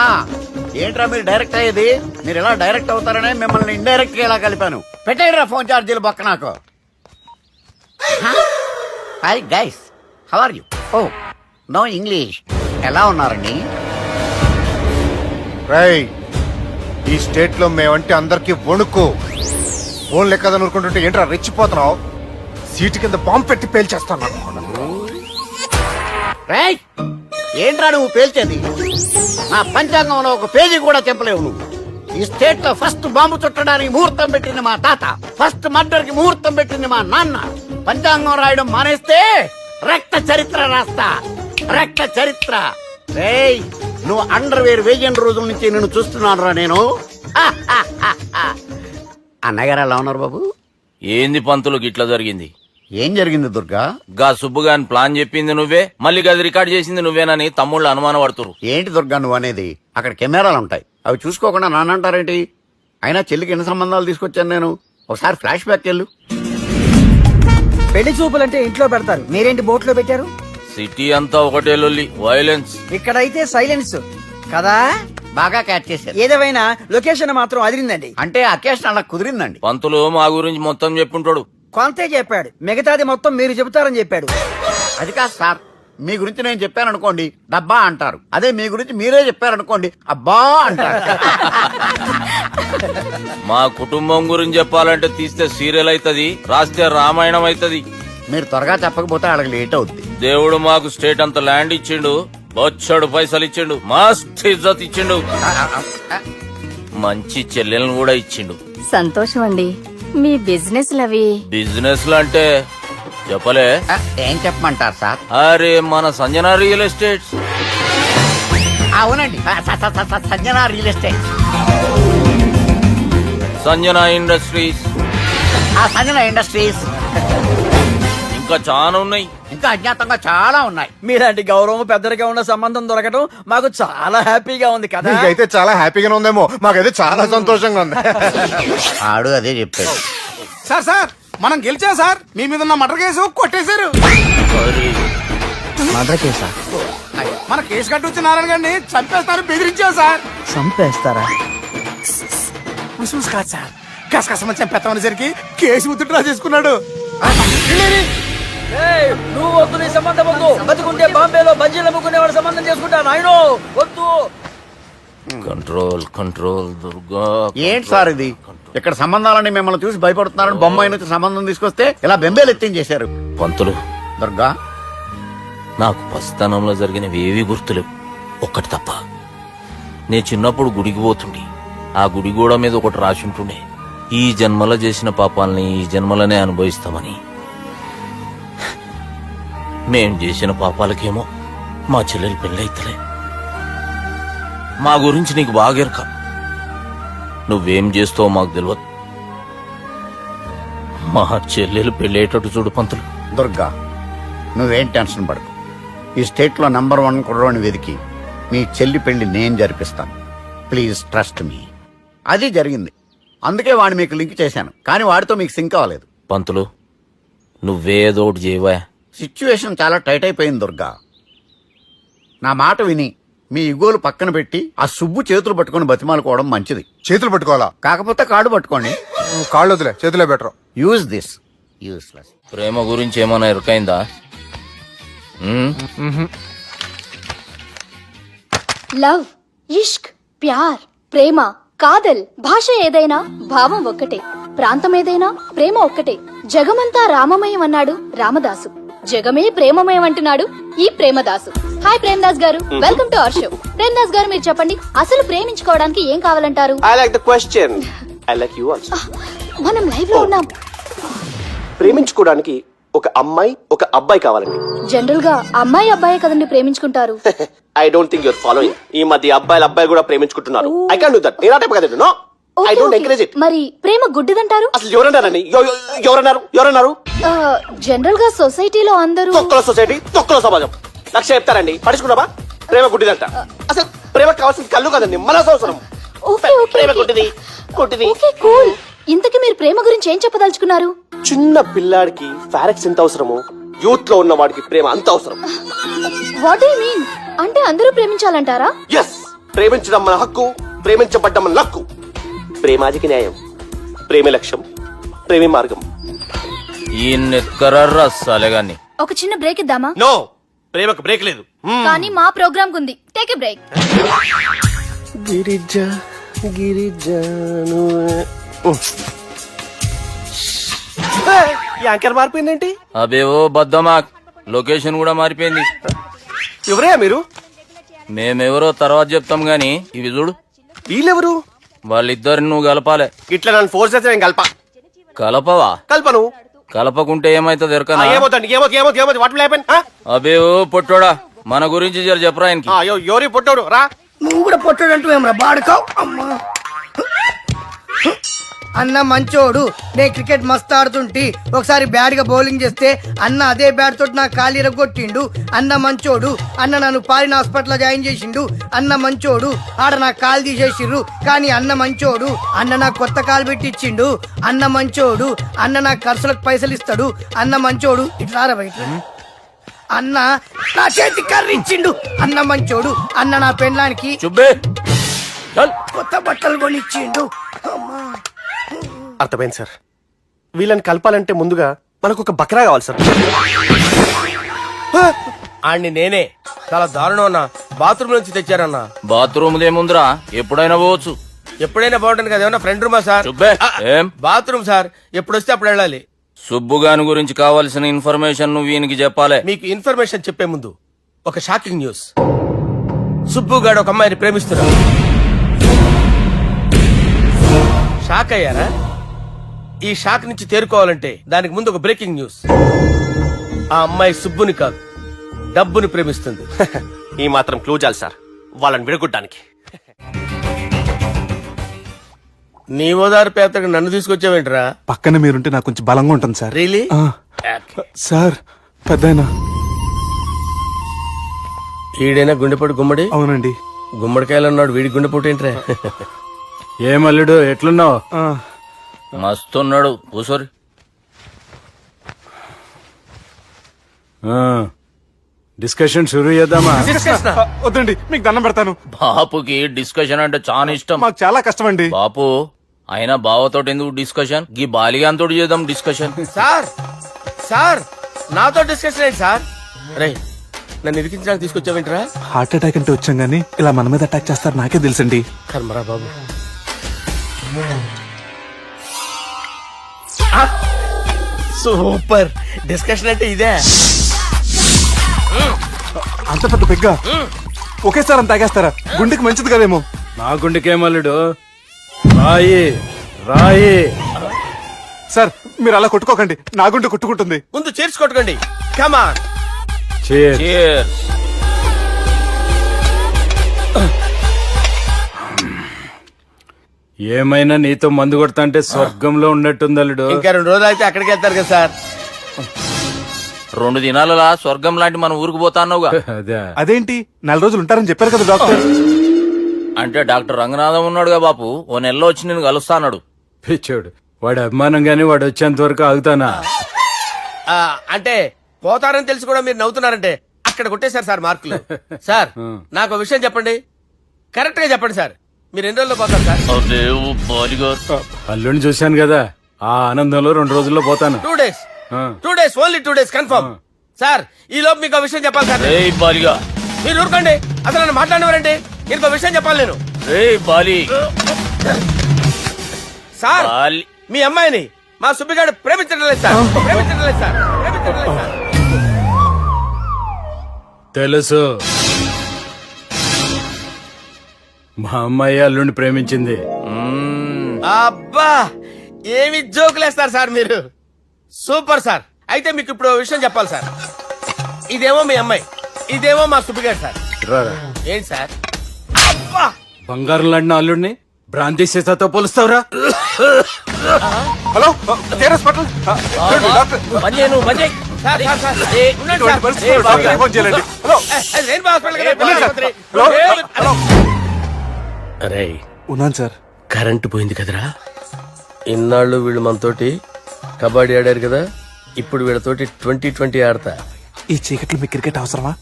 ఏంట్రా మీరు డైరెక్ట్ అయ్యేది? మీరు ఇలా డైరెక్ట్ అవుతారనే మిమ్మల్ని ఇండైరెక్ట్ గా ఇలా కలిపాను. పెట్టేయరా ఫోన్ ఛార్జీలు బొక్క నాకు. Hi guys, how are you? Oh no English. ఎలా ఉన్నారండి? ఈ స్టేట్ లో మేమంటే అందరికి వణుకు. ఫోన్ లెక్క అనుకుంటుంటే ఏంట్రా రెచ్చిపోతున్నావు? సీటు కింద బాంబు పెట్టి పేల్చేస్తాను. రేయ్, ఏంట్రా నువ్వు పేల్చేది? నా పంచాంగంలో ఒక పేజీ కూడా చెప్పలేవు నువ్వు. ఈ స్టేట్ లో ఫస్ట్ బాంబు చుట్టడానికి ముహూర్తం పెట్టింది మా తాత, ఫస్ట్ మర్డర్ కి ముహూర్తం పెట్టింది మా నాన్న. పంచాంగం రాయడం మానేస్తే రక్త చరిత్ర రాస్తా, రక్త చరిత్ర. రేయ్, నువ్వు అండర్ వేర్ వేయని రోజుల నుంచి నేను చూస్తున్నాను రా నేను. అన్నగారు ఎలా ఉన్నారు బాబు? ఏంది పంతులు గిట్లా జరిగింది? ఏం జరిగింది దుర్గా? గా సుబ్బుగాని ప్లాన్ చెప్పింది నువ్వే, మళ్ళీ గది రికార్డ్ చేసింది నువ్వేనని తమ్ముళ్ళు అనుమాన పడుతురు. ఏంటి దుర్గా నువ్వు అనేది? అక్కడ కెమెరాలు ఉంటాయి, అవి చూసుకోకుండా నానంటారేంటి? అయినా చెల్లికి ఎన్ని సంబంధాలు తీసుకొచ్చాను నేను. ఒకసారి ఫ్లాష్ బ్యాక్ వెళ్ళు. పెళ్లి చూపులంటే ఇంట్లో పెడతారు, మీరేంటి బోట్లో పెట్టారు? సిటీ అంతా ఒకటే లొల్లి, వైలెన్స్. ఇక్కడైతే సైలెన్స్ కదా. బాగా క్యాచ్ చేశారు. ఏదేమైనా లొకేషన్ మాత్రం అదిరిందండి. అంటే అకేషన్ అలా కుదిరిందండి. పంతులు మా గురించి మొత్తం చెప్పుంటాడు. కొంతే చెప్పాడు, మిగతాది మొత్తం మీరు చెబుతారని చెప్పాడు. అది కాదు సార్, మీ గురించి నేను చెప్పాననుకోండి డబ్బా అంటారు, అదే మీ గురించి మీరే చెప్పారనుకోండి అబ్బా అంటారు. మా కుటుంబం గురించి చెప్పాలంటే తీస్తే సీరియల్ అవుతుంది, రాస్తే రామాయణం అవుతుంది. మీరు త్వరగా చెప్పకపోతే వాళ్ళకి లేట్ అవుద్ది. దేవుడు మాకు స్టేట్ అంత ల్యాండ్ ఇచ్చిండు, బొచ్చడు పైసలు ఇచ్చిండు, మస్త్ ఇజ్జత్ ఇచ్చిండు, మంచి చెల్లెలను కూడా ఇచ్చిండు. సంతోషం అండి. మీ బిజినెస్ లవి బిజినెస్ లు అంటే చెప్పలే. ఏం చెప్పమంటారు సార్? అరే మన సంజన రియల్ ఎస్టేట్స్. అవునండి, Sanjana real estate, Sanjana industries, Sanjana industries, ఇంకా చాలా ఉన్నాయి. ఇంకా అజ్ఞాతంగా చాలా ఉన్నాయి. మీలాంటి గౌరవం పెద్దరిగా ఉన్న సంబంధం దొరకడం మాకు చాలా హ్యాపీగా ఉంది కదా. మీకైతే చాలా హ్యాపీగానే ఉందేమో, మాకైతే చాలా సంతోషంగా ఉంది. ఆడు అదే చెప్పాడు. సార్ సార్ మనం గెలిచాం సార్. మీ మీద ఉన్న మర్డర్ కేసు కొట్టేశారు. మన కేసు కట్టి వచ్చిన నారాయణ గారిని చంపేస్తారని బెదిరించాం సార్. చంపేస్తారా? ముసుముసు కాదు సార్, కసకసమని చంపేస్తామనేసరికి కేసు ముద్దు డ్రా చేసుకున్నాడు. నువ్వు వద్దు, నీ సంబంధం వద్దు. బతుకుంటే బాంబేలో బజ్జీలు అమ్ముకునే వాడు సంబంధం చేసుకుంటా నాయనో, వద్దు. Control control Durga. ఏంటి సార్ ఇది? ఇక్కడ సంబంధాలని మిమ్మల్ని చూసి భయపడుతున్నారని బొమ్మాయి నుంచి సంబంధం తీసుకొస్తే ఇలా బెంబేలు ఎత్తించేశారు. పంతులు, దుర్గా నాకు పసితనంలో జరిగినవి ఏవి గుర్తులేవు, ఒక్కటి తప్ప. నేను చిన్నప్పుడు గుడికి పోతుండే, ఆ గుడి గోడ మీద ఒకటి రాసి ఉంటుండే, ఈ జన్మలో చేసిన పాపాలని ఈ జన్మలనే అనుభవిస్తామని. మేం చేసిన పాపాలకేమో మా చెల్లెలు పెళ్ళైతలే. మా గురించి నీకు బాగెరక, నువ్వేం చేస్తావో మాకు తెలియదు. మా చెల్లెలు పెళ్ళేటట్టు చూడు పంతులు. దుర్గా నువ్వేం టెన్షన్ పడకు. ఈ స్టేట్ లో నంబర్ 1 కుర్రోని వెతికి మీ చెల్లి పెళ్లి నేను జరిపిస్తాను. Please trust me. అది జరిగింది, అందుకే వాడిని మీకు లింక్ చేశాను, కానీ వాడితో మీకు సింక్ అవ్వలేదు. పంతులు, నువ్వేదో ఒకటి చేయవా. సిచ్యువేషన్ చాలా టైట్ అయిపోయింది దుర్గా. నా మాట విని మీ ఇగోలు పక్కన పెట్టి ఆ సుబ్బు చేతులు పట్టుకుని బతిమాలుకోవడం మంచిది. చేతులు పట్టుకోవాలా? కాకపోతే కాడు పట్టుకోండి. కాళ్ళు వదిలే, చేతులే బెటర్. Use this. యూస్లెస్. ప్రేమ గురించి ఏమైనా ఎరుకైందా? లవ్, ఇష్క్, ప్యార్, ప్రేమ, కాదల్, భాష ఏదైనా భావం ఒక్కటే, ప్రాంతం ఏదైనా ప్రేమ ఒక్కటే. జగమంతా రామమయం అన్నాడు రామదాసు, జగమే ప్రేమమయం అంటున్నాడు ఈ ప్రేమదాసు. హాయ్ ప్రేమదాస్ గారు, welcome to our show. Premadasa గారు మీరు చెప్పండి, అసలు ప్రేమించుకోవడానికి ఏం కావాలంటారు? I like the question. I like you also. మనం లైవ్ లో ఉన్నాం. ప్రేమించుకోవడానికి ఒక అమ్మాయి ఒక అబ్బాయి కావాలండి. జనరల్ గా అమ్మాయి అబ్బాయి కదండి ప్రేమించుకుంటారు. I don't think your following. ఈ మధ్య అబ్బాయి కూడా ప్రేమించుకుంటున్నారు. I can't do that. నేను ఆ టైప్ కదండి. No, I don't encourage it. మరి ప్రేమ గుడ్డిదంటారు? అసలు ఎవరన్నారండి? ఎవరన్నారు? జనరల్ గా సొసైటీలో అందరూ తొక్కల సొసైటీ, తొక్కల సమాజం లక్ష చెప్తారండి. పడుచుకున్నావా? ప్రేమ గుడ్డిదంట. అసలు ప్రేమ కావాల్సింది కళ్ళు కదండి, మనసు అవసరం. ప్రేమ గుడ్డిది. Okay cool. ఇంతకీ మీరు ప్రేమ గురించి ఏం చెప్పదలుచుకున్నారు? చిన్న పిల్లాడికి ఫారెక్స్ ఎంత అవసరమో యూత్ లో ఉన్న వాడికి ప్రేమ అంత అవసరం. What do you mean? అంటే అందరూ ప్రేమించాలంటారా? ఎస్, ప్రేమించడం మన హక్కు, ప్రేమించబడ్డం మన లక్కు. ప్రేమాదికి న్యాయం, ప్రేమ లక్ష్యం, ప్రేమే మార్గం. ఈ నెత్కరర్రా సాలేగాన్ని. ఒక చిన్న బ్రేక్ ఇద్దామా? నో, ప్రేమకు బ్రేక్ లేదు. కానీ మా ప్రోగ్రామ్ కుంది. Take a break. గిరిజాను యాంకర్ మారిపోయిందేంటి? అబేవో బద్దమా, లొకేషన్ కూడా మారిపోయింది. ఎవరయ్యా మీరు? మేమెవరో తర్వాత చెప్తాం గాని ఇవి చూడు. వీళ్ళెవరు? వాళ్ళిద్దరిని నువ్వు కలపాలే. ఇట్లా నన్ను ఫోర్స్ చేస్తే నేను కలపవా? కల్పను. కలపకుంటే ఏమైతుంది ఎరకనా? ఏమవుతుంది? What will happen? అబేవో పొట్టోడా, మన గురించి జర చెప్పరా ఆయనకి. ఎవరి పొట్టాడు రా. నువ్వు కూడా పొట్టాడంటూ ఏమరా బాడుకావు. అమ్మా అన్న మంచోడు. నేను క్రికెట్ మస్తు ఆడుతుంటి. ఒకసారి బ్యాట్ గా బౌలింగ్ చేస్తే అన్న అదే బ్యాట్ తోటి నా కాలు ఇరగొట్టిండు. అన్న మంచోడు. అన్న నన్ను పాలిన హాస్పిటల్ జాయిన్ చేసిండు. అన్న మంచోడు. ఆడ నా కాలు తీసేసిర్రు కానీ అన్న మంచోడు. అన్న నాకు కొత్త కాలు పెట్టిచ్చిండు. అన్న మంచోడు. అన్న నా ఖర్చులకు పైసలు ఇస్తాడు. అన్న మంచోడు. ఇట్లా బయట అన్న నా చేతి కర్రీ ఇచ్చిండు. అన్న మంచోడు. అన్న నా పెళ్ళానికి చుబ్బే చల్. కొత్త బట్టలు కొనిచ్చిండు. అమ్మా. అర్థమైంది సార్. వీళ్ళని కలపాలంటే ముందుగా మనకు ఒక బకరా కావాలి సార్. ఆడిని నేనే చాలా దారుణం అన్న. బాత్రూమ్ నుంచి తెచ్చారన్న. బాత్రూమ్ దేముందిరా, ఎప్పుడైనా పోవచ్చు. ఎప్పుడైనా బాగుంటుంది కదా. ఏమన్నా ఫ్రెండ్ రూమా సార్? చుబ్బే ఏం బాత్రూమ్ సార్. ఎప్పుడు వస్తే అప్పుడు వెళ్ళాలి. సుబ్బుగాని గురించి కావాల్సిన ఇన్ఫర్మేషన్ నువ్వు వీనికి చెప్పాలి. మీకు ఇన్ఫర్మేషన్ చెప్పే ముందు ఒక షాకింగ్ న్యూస్. సుబ్బుగాడు ఒక అమ్మాయిని ప్రేమిస్తున్నాడు. షాక్ అయ్యారా? ఈ షాక్ నుంచి తేరుకోవాలంటే దానికి ముందు ఒక బ్రేకింగ్ న్యూస్. ఆ అమ్మాయి సుబ్బుని కాదు, డబ్బుని ప్రేమిస్తుంది. ఈ మాత్రం క్లూ చాలు సార్ వాళ్ళని విడగొట్టడానికి. నీ ఓదారు పేదకు నన్ను తీసుకొచ్చావేంట్రా? పక్కన మీరుంటే నాకు కొంచెం బలంగా ఉంటుంది సార్. రియలీ? సార్ పెద్దయినా. ఈడైనా గుండెపోటు గుమ్మడి? అవునండి. గుమ్మడికాయలు అన్నాడు, వీడి గుండెపోటు ఏంట్రా? ఏమల్లుడు ఎట్లున్నావు? మస్తున్నాడు కూసోరి. డిస్కషన్ షురూ చేద్దామా? వద్దండి మీకు దండం పెడతాను. బాపుకి డిస్కషన్ అంటే చాలా ఇష్టం. మాకు చాలా కష్టం అండి. బాపు అయినా బావతోటి ఎందుకు డిస్కషన్? గీ బాలిగాంతో చేద్దాం డిస్కషన్. సార్ సార్ నాతో డిస్కషన్ ఏంటి సార్? రే నన్ను ఇరికించడానికి తీసుకొచ్చావేంట్రా? హార్ట్ అటాక్ అంటే వచ్చాం గానీ ఇలా మన మీద అటాక్ చేస్తారు నాకే తెలుసండి. కర్మరా బాబు. సూపర్ డిస్కషన్ అంటే ఇదే. అంత పెద్ద పెగ్గ ఒకేసారి అంత తాగేస్తారా? గుండెకి మంచిది కదేమో. నా గుండెకేమల్లుడు రాయి రాయి. సార్ మీరు అలా కొట్టుకోకండి, నా గుండె కొట్టుకుంటుంది. ముందు చేర్చుకొట్టుకోండి. కమాన్. Cheers. Cheers. ఏమైనా నీతో మందు కొడతా అంటే స్వర్గంలో ఉన్నట్టుంది అల్లుడు. ఇంకా 2 రోజులు అయితే అక్కడికి వెళ్తారు కదా సార్. 2 దినాలలా స్వర్గం లాంటి మన ఊరికి పోతాన్నావుగా. అదే అదేంటి 4 రోజులు ఉంటారని చెప్పారు కదా డాక్టర్. అంటే డాక్టర్ రంగనాథం ఉన్నాడుగా బాపు, ఓ నెలలో వచ్చి నేను కలుస్తా అన్నాడు. పిచ్చోడు వాడి అభిమానం గాని వాడు వచ్చేంత వరకు ఆగుతానా? అంటే పోతారని తెలిసి కూడా మీరు నవ్వుతున్నారంటే అక్కడ కొట్టేశారు సార్ మార్కులు. సార్ నాకు విషయం చెప్పండి, కరెక్ట్ గా చెప్పండి సార్. మీరు ఎన్ని రోజుల్లో పోతారు సార్? అదే ఓ బాలిగా. అల్లుడిని చూశాను కదా, ఆ ఆనందంలో 2 రోజుల్లో పోతాను. 2 days. 2 days, only 2 days confirm. Sir ఈ లోపు మీకు విషయం చెప్పాలి సార్. రేయ్ బాలిగా. మీరు ఊరుకోండి, అసలు నన్ను మాట్లాడినవారండి. ఇంకో విషయం చెప్పాలి నేను. రేయ్ బాలి. Sir Bali. మీ అమ్మాయిని మా సుబ్బిగాడు ప్రేమించడం లేదు సార్. ప్రేమించడం లేదు సార్. ప్రేమించడం లేదు సార్. తెలుసు, మా అమ్మాయి అల్లుడిని ప్రేమించింది. అబ్బా ఏమి జోకులేస్తారు సార్ మీరు. Super sir. అయితే మీకు ఇప్పుడు ఓ విషయం చెప్పాలి సార్. ఇదేమో మీ అమ్మాయి, ఇదేమో మా సుబ్బిగాడు సార్. రారా. ఏంటి సార్? అబ్బా బంగారం లాంటి అల్లుడిని భ్రాంతి సీతతో పోలుస్తావురా? Hello కేరస్ పటల్ doctor. పని చేయను, పని చేయి. సార్ సార్ సార్ ఉండండి ఇటువంటి సార్. పరిస్థితుల్లో డాక్టర్ని ఫోన్ చేయాలండి. హలో రెయిన్బో హాస్పిటల్ కదా, వెళ్ళండి సార్. ఆసుపత్రి. Hello hello. అరే ఉన్నాను సార్. కరెంటు పోయింది కదరా. ఇన్నాళ్ళు వీళ్ళు మనతోటి కబడ్డీ ఆడారు కదా, ఇప్పుడు వీళ్ళతోటి 2020 ఆడతా. ఈ చీకట్లో మీకు క్రికెట్ అవసరమా?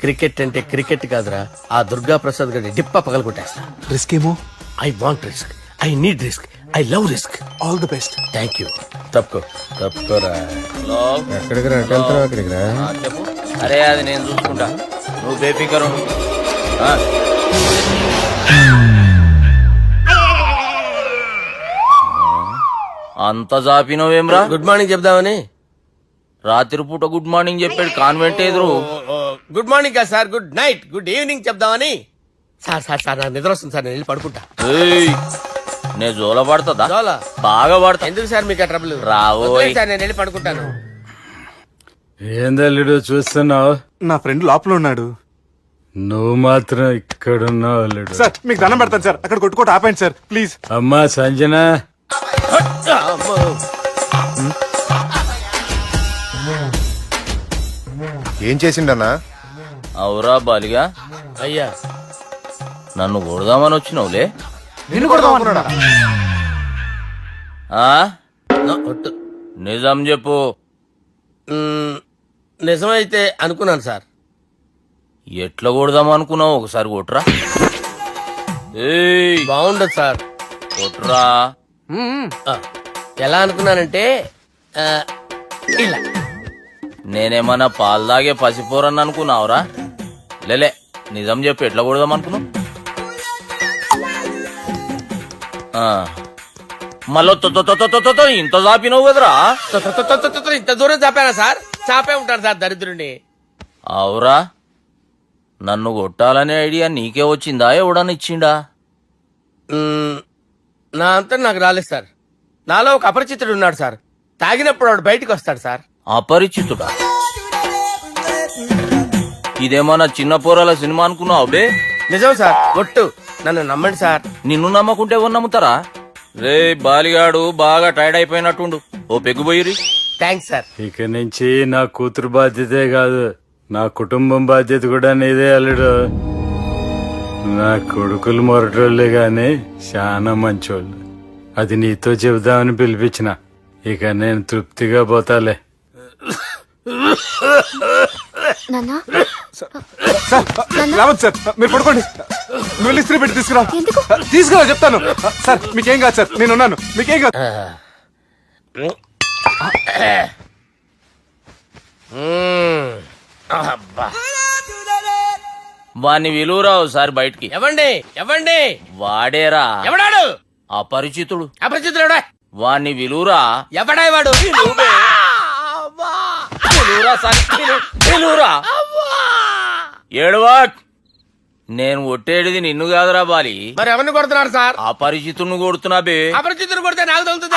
క్రికెట్ అంటే క్రికెట్ కాదురా, ఆ దుర్గా ప్రసాద్ గారి డిప్ప పగల కొట్టేస్తా. రిస్క్ ఏమో. I want risk, I need risk, I love risk. All the best. Thank you. తప్పుకోరా. హలో. ఎక్కడికి రా? అక్కడికి రా. చెప్పు. అరే అది నేను చూసుకుంటా, నువ్వు బేఫికర్ ఉండు. అంత జాపినవేమ్రా? గుడ్ మార్నింగ్ చెప్దామని. రాత్రి పూట గుడ్ మార్నింగ్ చెప్పాడు కాన్వెంట్ ఎదురు. గుడ్ మార్నింగ్ కాదు sir, good night, good evening చెప్దామని. సార్ సార్ సార్ నాకు నిద్ర వస్తుంది సార్, నేను వెళ్ళి పడుకుంటా. నేను జోల పడుతుందా? జోలా? బాగా పడతా. ఎందుకు సార్ మీకు ట్రబుల్? రావోయ్. సార్ నేను వెళ్ళి పడుకుంటాను. ఏందల్లుడు చూస్తున్నావు? నా ఫ్రెండ్ లోపల ఉన్నాడు. నువ్వు మాత్రం ఇక్కడున్నావు అల్లుడు. సార్ మీకు దండం పెడతాను సార్, అక్కడ కొట్టుకోట ఆపండి సార్ ప్లీజ్. అమ్మా సంజన, అమ్మో. ఏం చేసిండన్నా? అవురా బాలిగా, అయ్యా నన్ను కొడదామని వచ్చినావులే. నిన్ను కొడదామన్నాడా? ఆ ఒట్టు. నిజం చెప్పు. మ్, నిజమైతే అనుకున్నాను సార్. ఎట్లా కొడదాం అనుకున్నావు? ఒకసారి కొట్రా. ఏయ్, బాగుండదు సార్. కొట్రా. ఆ, ఎలా అనుకున్నానంటే ఆ, ఇలా నేనేమన్నా పాలు తాగే పసిపోరని అనుకున్నావురా? లేలే, నిజం చెప్పు, ఎట్లా కొడదాం అనుకున్నావు? మళ్ళీ ఇంత చాపినావు కదరా? ఇంత దూరం చాపానా సార్? చాపే ఉంటాను సార్ దరిద్రుడిని. అవురా, నన్ను కొట్టాలనే ఐడియా నీకే వచ్చిందా? ఎవడన్నా ఇచ్చిండా? మ్, నా అంతా నాకు రాలేదు సార్. నాలో ఒక అపరిచితుడు ఉన్నాడు సార్. తాగినప్పుడు వాడు బయటికి వస్తాడు సార్. అపరిచితుడా? ఇదేమన్నా చిన్న పోరాల సినిమా అనుకున్నావు బే? నిజం సార్, ఒట్టు. నన్ను నమ్మండి సార్. నిన్ను నమ్మకుంటే ఎవరు నమ్ముతారా? రే బాలిగాడు బాగా టైర్డ్ అయిపోయినట్టుండు, ఓ పెగ్గుబోయిరి. Thanks sir. ఇక నుంచి నా కూతురు బాధ్యతే కాదు, నా కుటుంబం బాధ్యత కూడా నీదే అల్లుడు. నా కొడుకులు మొరటోళ్ళే గాని చాలా మంచోళ్ళు. అది నీతో చెబుదామని పిలిపించిన. ఇక నేను తృప్తిగా పోతాలే. నాన్నా రావద్దు సార్, మీరు పడుకోండి. నువ్వు వెళ్ళి ఇస్త్రీ పెట్టి తీసుకురా. తీసుకురా చెప్తాను. సార్ మీకేం కాదు సార్, నేనున్నాను. మీకేం కాదు. అబ్బా. వాణ్ణి విలువరావు సార్ బయటికి. ఎవండి ఎవండి? వాడేరా ఎవడాడు? అపరిచితుడు. అపరిచితుడు వాణ్ణి విలువరా. ఎవడా వాడు? విలువరా సార్, విలువరా. ఏడవా, నేను కొట్టేడిది నిన్ను కాదురా బాలి. మరి ఎవరిని కొడుతున్నారు సార్? అపరిచితుడిని కొడుతున్నా బే. అపరిచితుడు కొడితే నాకు తగులుతుంది.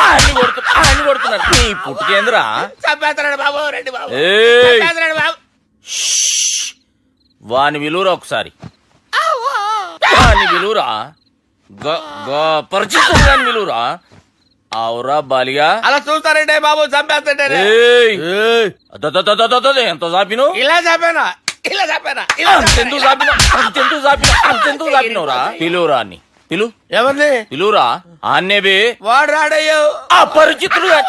ఆయన కొడుతున్నారు. నీ పుట్టుకేంద్రా? చంపేస్తున్నాడు బాబు. రండి బాబు. ఏయ్, చంపేస్తున్నాడు బాబు. వాని విలువరా ఒకసారి. వాని విలువరా. పరిచితుడు గాని విలువరా. అవురా బాలిగా. అలా చూస్తారంటే బాబు, చంపేస్తాడే. ఎంత చాపిను? ఇలా చంపానా? ఇలా చంపానా? అంతెందుకు చాపిన? అంతెందుకు చాపిన? అంతెందుకు చాపినవురా? పిలువురా అని. పిలు. ఎవరిని? పిలువురా. ఆన్నే బే. వాడు రాడయ్యో. అపరిచితుడు గాని.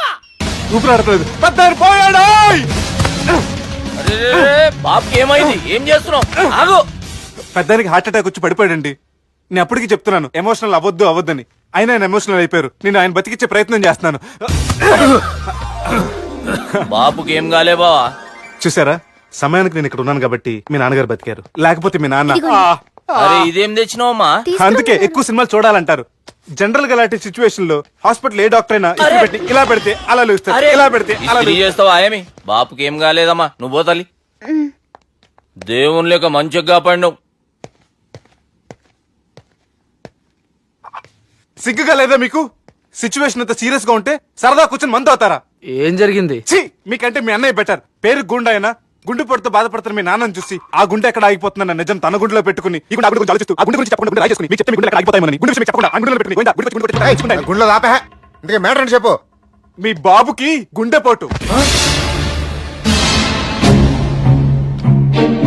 ఊపిరాడట్లేదు. పెద్ద పోయాడు. బాబుకి ఏమైంది? ఏం చేస్తున్నావు? ఆగు. పెద్దానికి హార్ట్ అటాక్ వచ్చి పడిపోయాడండి. నేను అప్పటికి చెప్తున్నాను ఎమోషనల్ అవ్వద్దని. అయినా ఆయన ఎమోషనల్ అయిపోయారు. నేను ఆయన బతికిచ్చే ప్రయత్నం చేస్తున్నాను. బాబుకి ఏం కాలే బావా? చూసారా, సమయానికి నేను ఇక్కడ ఉన్నాను కాబట్టి మీ నాన్నగారు బతికారు. లేకపోతే మీ నాన్న. అరే ఇదేం తెచ్చినావమ్మా? అందుకే ఎక్కువ సినిమాలు చూడాలంటారు. జనరల్ గా అలాంటి సిచ్యువేషన్ లో హాస్పిటల్ ఏ డాక్టర్ అయినా ఇట్లా పెట్టి ఇలా పెడితే అలా లేస్తారు, ఇలా పెడితే అలా ఇస్త్రీ చేస్తావా ఏమి? బాపుకి ఏం కాలేదమ్మా, నువ్వు పోతల్లి. దేవుని లేక మంచిగా కాపాడినావు. సిగ్గుగా లేదా మీకు? సిచ్యువేషన్ అంత సీరియస్ గా ఉంటే సరదా కూర్చొని మందు అవుతారా? ఏం జరిగింది? ఛీ, మీకంటే మీ అన్నయ్య బెటర్. పేరు గుండె అయినా గుండె పడుతూ బాధపడుతున్న మీ నాన్నని చూసి ఆ గుండె ఎక్కడ ఆగిపోతుందన్న నిజం తన గుండెలో పెట్టుకుని ఈ గుండె గురించి ఆలోచిస్తూ ఆ గుండె గురించి చెప్పకుండా రాయి చేసుకుని మీకు చెప్తే మీ గుండె ఎక్కడ ఆగిపోతాయని గుండె విషయం చెప్పకుండా ఆ గుండెలో పెట్టుకుని గుండెలో ఆపే ఇంతకీ మ్యాటర్ అని చెప్పు. మీ బాబుకి గుండెపోటు.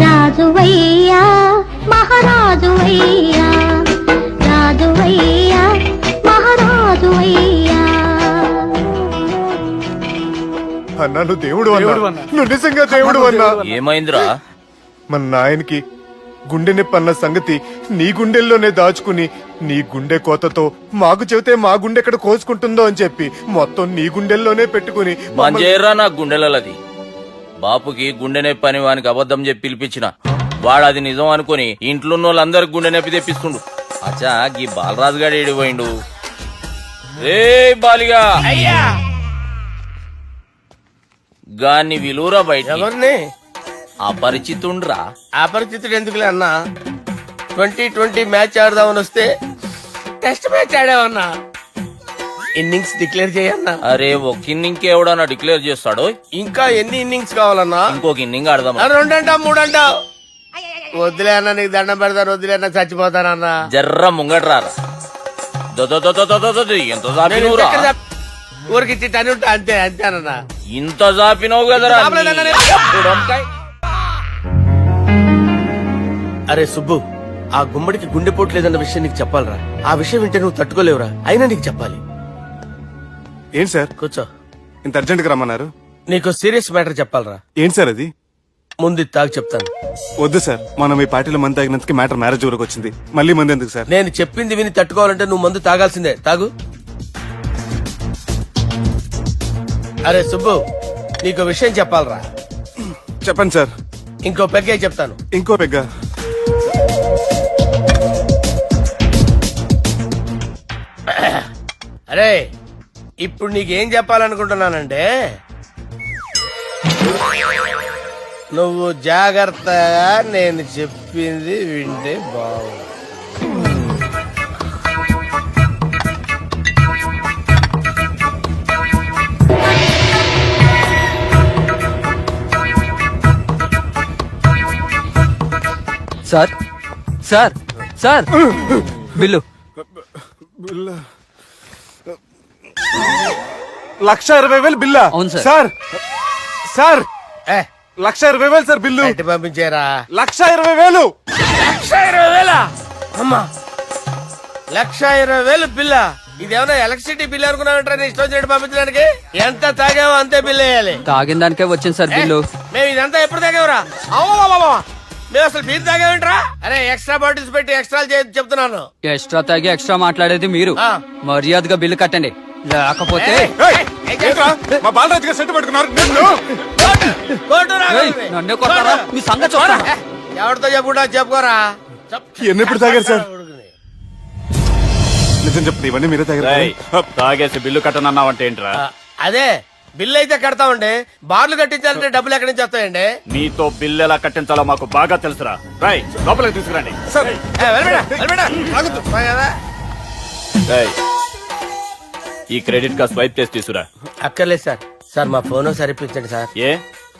రాజువయ్యా మహారాజువయ్యా, రాజువయ్యా మహారాజువయ్యా. అన్నా నువ్వు దేవుడు అన్నా, నువ్వు నిజంగా దేవుడు అన్నా. ఏమైందిరా? మన నాయనకి గుండె నొప్పి అన్న సంగతి నీ గుండెల్లోనే దాచుకుని నీ గుండె కోతతో మాకు చెబితే మా గుండె ఎక్కడ కోసుకుంటుందో అని చెప్పి మొత్తం నీ గుండెల్లోనే పెట్టుకుని మంజేరా నా గుండెలది. బాపుకి గుండె నొప్పి అని వానికి అబద్ధం చెప్పి పిలిపించిన వాడు అది నిజం అనుకుని ఇంట్లో వాళ్ళందరికి గుండె నొప్పి తెప్పిస్తుండు. అచ్చా గీ బాలరాజు గారు ఏడిపోయిండు. రే బాలిగా, అయ్యా గాన్ని విలువరా బయట. ఎవరిని? అపరిచితుండ్రా. అపరిచితుడు ఎందుకులే అన్నా? 2020 మ్యాచ్ ఆడదామని వస్తే టెస్ట్ మ్యాచ్ ఆడామన్నా. ఇన్నింగ్స్ డిక్లేర్ చేయన్నా. అరే ఒక ఇన్నింగ్ ఎవడన్నా డిక్లేర్ చేస్తాడు? ఇంకా ఎన్ని ఇన్నింగ్స్ కావాలన్నా? ఇంకొక ఇన్నింగ్ ఆడదాం. 2 అంటావు 3 అంటావు. వద్దులే అన్న, నీకు దండం పెడతాను. వద్దులే అన్న, చచ్చిపోతానన్నా. జర్ర ముంగట్రారా. ఎంత ఊరికి తని ఉంటా అంతే అంతేనన్నా. ఇంత జాపినావు కదరా ఆపలేదన్నా నీ నేను. ఎప్పుడు వంకాయ్? అరే సుబ్బు, ఆ గుమ్మడికి గుండెపోటు లేదన్న విషయం నీకు చెప్పాలరా. ఆ విషయం వింటే నువ్వు తట్టుకోలేవురా, అయినా నీకు చెప్పాలి. ఏంటి సార్ కూర్చో. ఇంత అర్జెంట్ గా రమ్మన్నారు? నీకు సీరియస్ మ్యాటర్ చెప్పాలరా. ఏంటి సార్ అది? ముందు ఇది తాగు చెప్తాను. వద్దు సార్, మనం ఈ పార్టీలో మంది తాగినందుకు మ్యాటర్ మ్యారేజ్ వరకు వచ్చింది. మళ్ళీ మంది ఎందుకు సార్? నేను చెప్పింది విని తట్టుకోవాలంటే నువ్వు మందు తాగాల్సిందే. తాగు. అరే సుబ్బు, నీకు విషయం చెప్పాలరా. చెప్పండి సార్. ఇంకో పెగ్గే చెప్తాను. ఇంకో పెగ్గా? అరే ఇప్పుడు నీకేం చెప్పాలనుకుంటున్నానంటే, నువ్వు జాగ్రత్తగా నేను చెప్పింది వింటే బాగుంది. సార్ సార్ సార్ బిల్లు 1,20,000 బిల్లా? అవును సార్. సార్ సార్ ఏ, 1,20,000 సార్ బిల్లు. ఎట్టి పంపించారా? 1,20,000. 1,20,000 అమ్మా, 1,20,000 బిల్ల. ఇదేమన్నా ఎలక్ట్రిసిటీ బిల్ అనుకున్నామంటారా నీ ఇష్టం వచ్చినట్టు పంపించడానికి? ఎంత తాగామో అంతే బిల్ వేయాలి. తాగిన దానికే వచ్చింది సార్ బిల్లు. మేము ఇదంతా ఎప్పుడు తాగావురా? అవ్వ, మేము అసలు బీర్ తాగామంటరా? అరే ఎక్స్ట్రా బాటిల్స్ పెట్టి ఎక్స్ట్రా చెప్తున్నాను. ఎక్స్ట్రా తాగి ఎక్స్ట్రా మాట్లాడేది మీరు. ఆ. మర్యాదగా బిల్లు కట్టండి, లేకపోతే ఏంట్రా మా బాలరాజు గారు సెట్ పెట్టుకున్నారు? నిన్ను ఏయ్, నన్నే కొడతారా? మీ సంగతి చూస్తాను. ఎవరితో చెప్పుకుంటా చెప్పుకోరా. ఎన్నెప్పుడు తాగారు సార్? నిజం చెప్తే ఇవన్నీ మీరే తాగారు. తాగేసి బిల్లు కట్టనన్నావంటే ఏంట్రా? అదే బిల్లు అయితే కడతామండి, బార్లు కట్టించాలంటే డబ్బులు ఎక్కడి నుంచి వస్తాయండి? మీతో బిల్లు ఎలా కట్టించాలో మాకు బాగా తెలుసురా. రై లోపలికి తీసుకురండి. ఈ క్రెడిట్ కార్డ్ స్వైప్ చేసి తీసుకురా. అక్కర్లేదు సార్. సార్ మా ఫోన్ సరిపించండి సార్. ఏ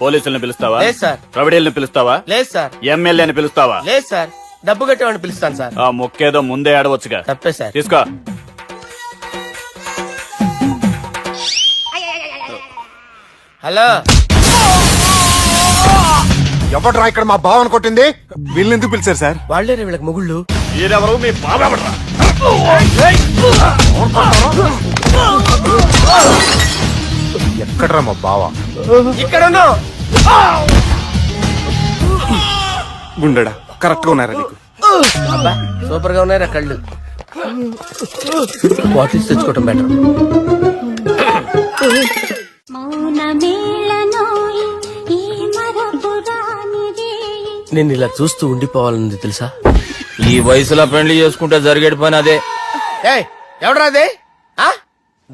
పోలీసుల్ని పిలుస్తావా? లేదు సార్. ప్రొవిడీల్ని పిలుస్తావా? లేదు సార్. ఎమ్మెల్యేని పిలుస్తావా? లేదు సార్. డబ్బు కట్టేవాడిని పిలుస్తాను సార్. ఆ మొక్కేదో ముందే ఆడవచ్చుగా. తప్పే సార్. తీసుకో. హలో, ఎవడ్రా ఇక్కడ మా బావని కొట్టింది? వీళ్ళని ఎందుకు పిలిచారు సార్? వాళ్ళేరే వీళ్ళకి మొగుళ్ళు. మీరెవరు? మీ బాబా? ఎక్కడ్రా మా బావ? ఇక్కడ ఉన్నావు. గుండెడా కరెక్ట్ గా ఉన్నారా నీకు? అబ్బా సూపర్ గా ఉన్నాయిరా కళ్ళు. బాటిల్స్ తెచ్చుకోవటం బెటర్. నేను ఇలా చూస్తూ ఉండిపోవాలన్నది తెలుసా? ఈ వయసులో పెళ్లి చేసుకుంటే జరిగేటి పని అదే. ఏయ్ ఎవడరా అదే?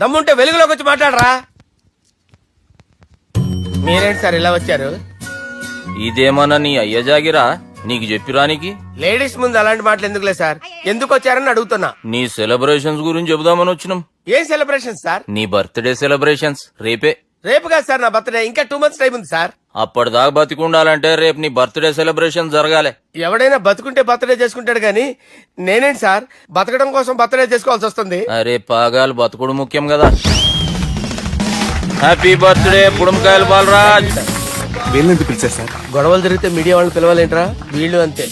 దమ్ముంటే వెలుగులోకి వచ్చి మాట్లాడరా. మీరేంటి సార్ ఇలా వచ్చారు? ఇదేమన్నా నీ అయ్య జాగిరా నీకు చెప్పిరానికి? లేడీస్ ముందు అలాంటి మాటలు ఎందుకులే సార్, ఎందుకు వచ్చారని అడుగుతున్నా. నీ సెలబ్రేషన్స్ గురించి చెబుదామని వచ్చినాం. ఏ సెలబ్రేషన్ సార్? నీ బర్త్డే సెలబ్రేషన్స్ రేపే. రేపు కాదు సార్ నా బర్త్డే, ఇంకా 2 months టైం ఉంది సార్. అప్పటిదాకా బతికుండాలంటే రేపు నీ బర్త్డే సెలబ్రేషన్ జరగాలి. ఎవడైనా బతుకుంటే బర్త్డే చేసుకుంటాడు గానీ నేనేంటి సార్ బతకడం కోసం బర్త్డే చేసుకోవాల్సి వస్తుంది? అరే పాగాలు బతుకుడు ముఖ్యం కదా. హ్యాపీ బర్త్డే పుడుమకాయలు బాలరాజ్. వీళ్ళని ఎందుకు పిలిచారు సార్? గొడవలు జరిగితే మీడియా వాళ్ళని పిలవాలేంట్రా? వీళ్ళు అంతే.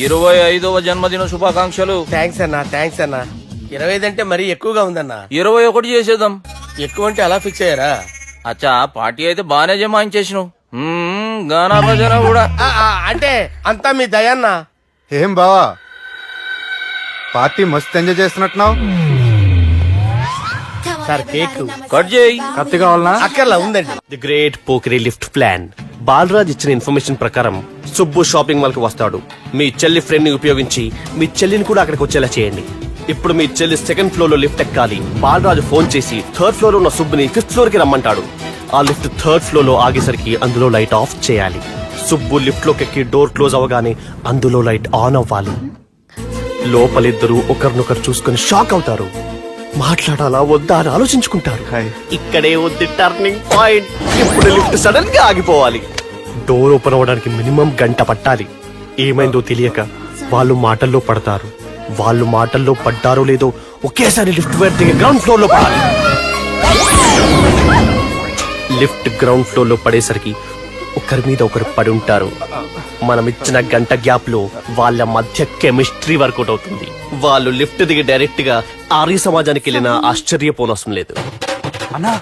25వ జన్మదిన శుభాకాంక్షలు. థ్యాంక్స్ అన్నా, థ్యాంక్స్ అన్నా. 25 అంటే మరీ ఎక్కువగా ఉందన్నా. 21 చేసేద్దాం. ఎక్కువ అంటే అలా ఫిక్స్ అయ్యారా? అచ్చా పార్టీ అయితే బానే జమాయించేసినావు. గానా భజన కూడా. అంటే అంతా మీ దయన్నా. ఏం బావా, పార్టీ మస్తు ఎంజాయ్ చేస్తున్నట్టున్నావు. సార్ కేక్ కట్ చేయి. కత్తి కావాలనా? అక్కర్లా ఉందండి. ది గ్రేట్ పోకరీ లిఫ్ట్ ప్లాన్. బాలరాజ్ ఇచ్చిన ఇన్ఫర్మేషన్ ప్రకారం సుబ్బు షాపింగ్ మాల్ కి వస్తాడు. మీ చెల్లి ఫ్రెండ్ ని ఉపయోగించి మీ చెల్లిని కూడా అక్కడికి వచ్చేలా చేయండి. ఇప్పుడు మీ చెల్లి 2nd ఫ్లోర్ లో లిఫ్ట్ ఎక్కాలి. బాలరాజు ఫోన్ చేసి 3rd ఫ్లోర్ లో ఉన్న సుబ్బుని 5th ఫ్లోర్ కి రమ్మంటాడు. ఆ లిఫ్ట్ 3rd ఫ్లోర్ లో ఆగేసరికి అందులో లైట్ ఆఫ్ చేయాలి. సుబ్బు లిఫ్ట్ లోకి ఎక్కి డోర్ క్లోజ్ అవగానే అందులో లైట్ ఆన్ అవ్వాలి. లోపలిద్దరూ ఒకరినొకరు చూసుకుని షాక్ అవుతారు. మాట్లాడాలా వద్దా అని ఆలోచించుకుంటారు. ఇక్కడే ఉంది టర్నింగ్ పాయింట్. ఇప్పుడు లిఫ్ట్ సడన్ గా ఆగిపోవాలి. డోర్ ఓపెన్ అవ్వడానికి మినిమం గంట పట్టాలి. ఏమైందో తెలియక వాళ్ళు మాటల్లో పడతారు. వాళ్ళు మాటల్లో పడ్డారో లేదో ఒకేసారి లిఫ్ట్ వైర్ దిగి గ్రౌండ్ ఫ్లోర్ లో పడాలి. లిఫ్ట్ గ్రౌండ్ ఫ్లోర్ లో పడేసరికి ఒకరి మీద ఒకరు పడి ఉంటారు. మనం ఇచ్చిన గంట గ్యాప్ లో వాళ్ళ మధ్య కెమిస్ట్రీ వర్కౌట్ అవుతుంది. వాళ్ళు లిఫ్ట్ దిగి డైరెక్ట్ గా ఆర్య సమాజానికి వెళ్ళినా ఆశ్చర్యపోనవసరం లేదు. అన్నా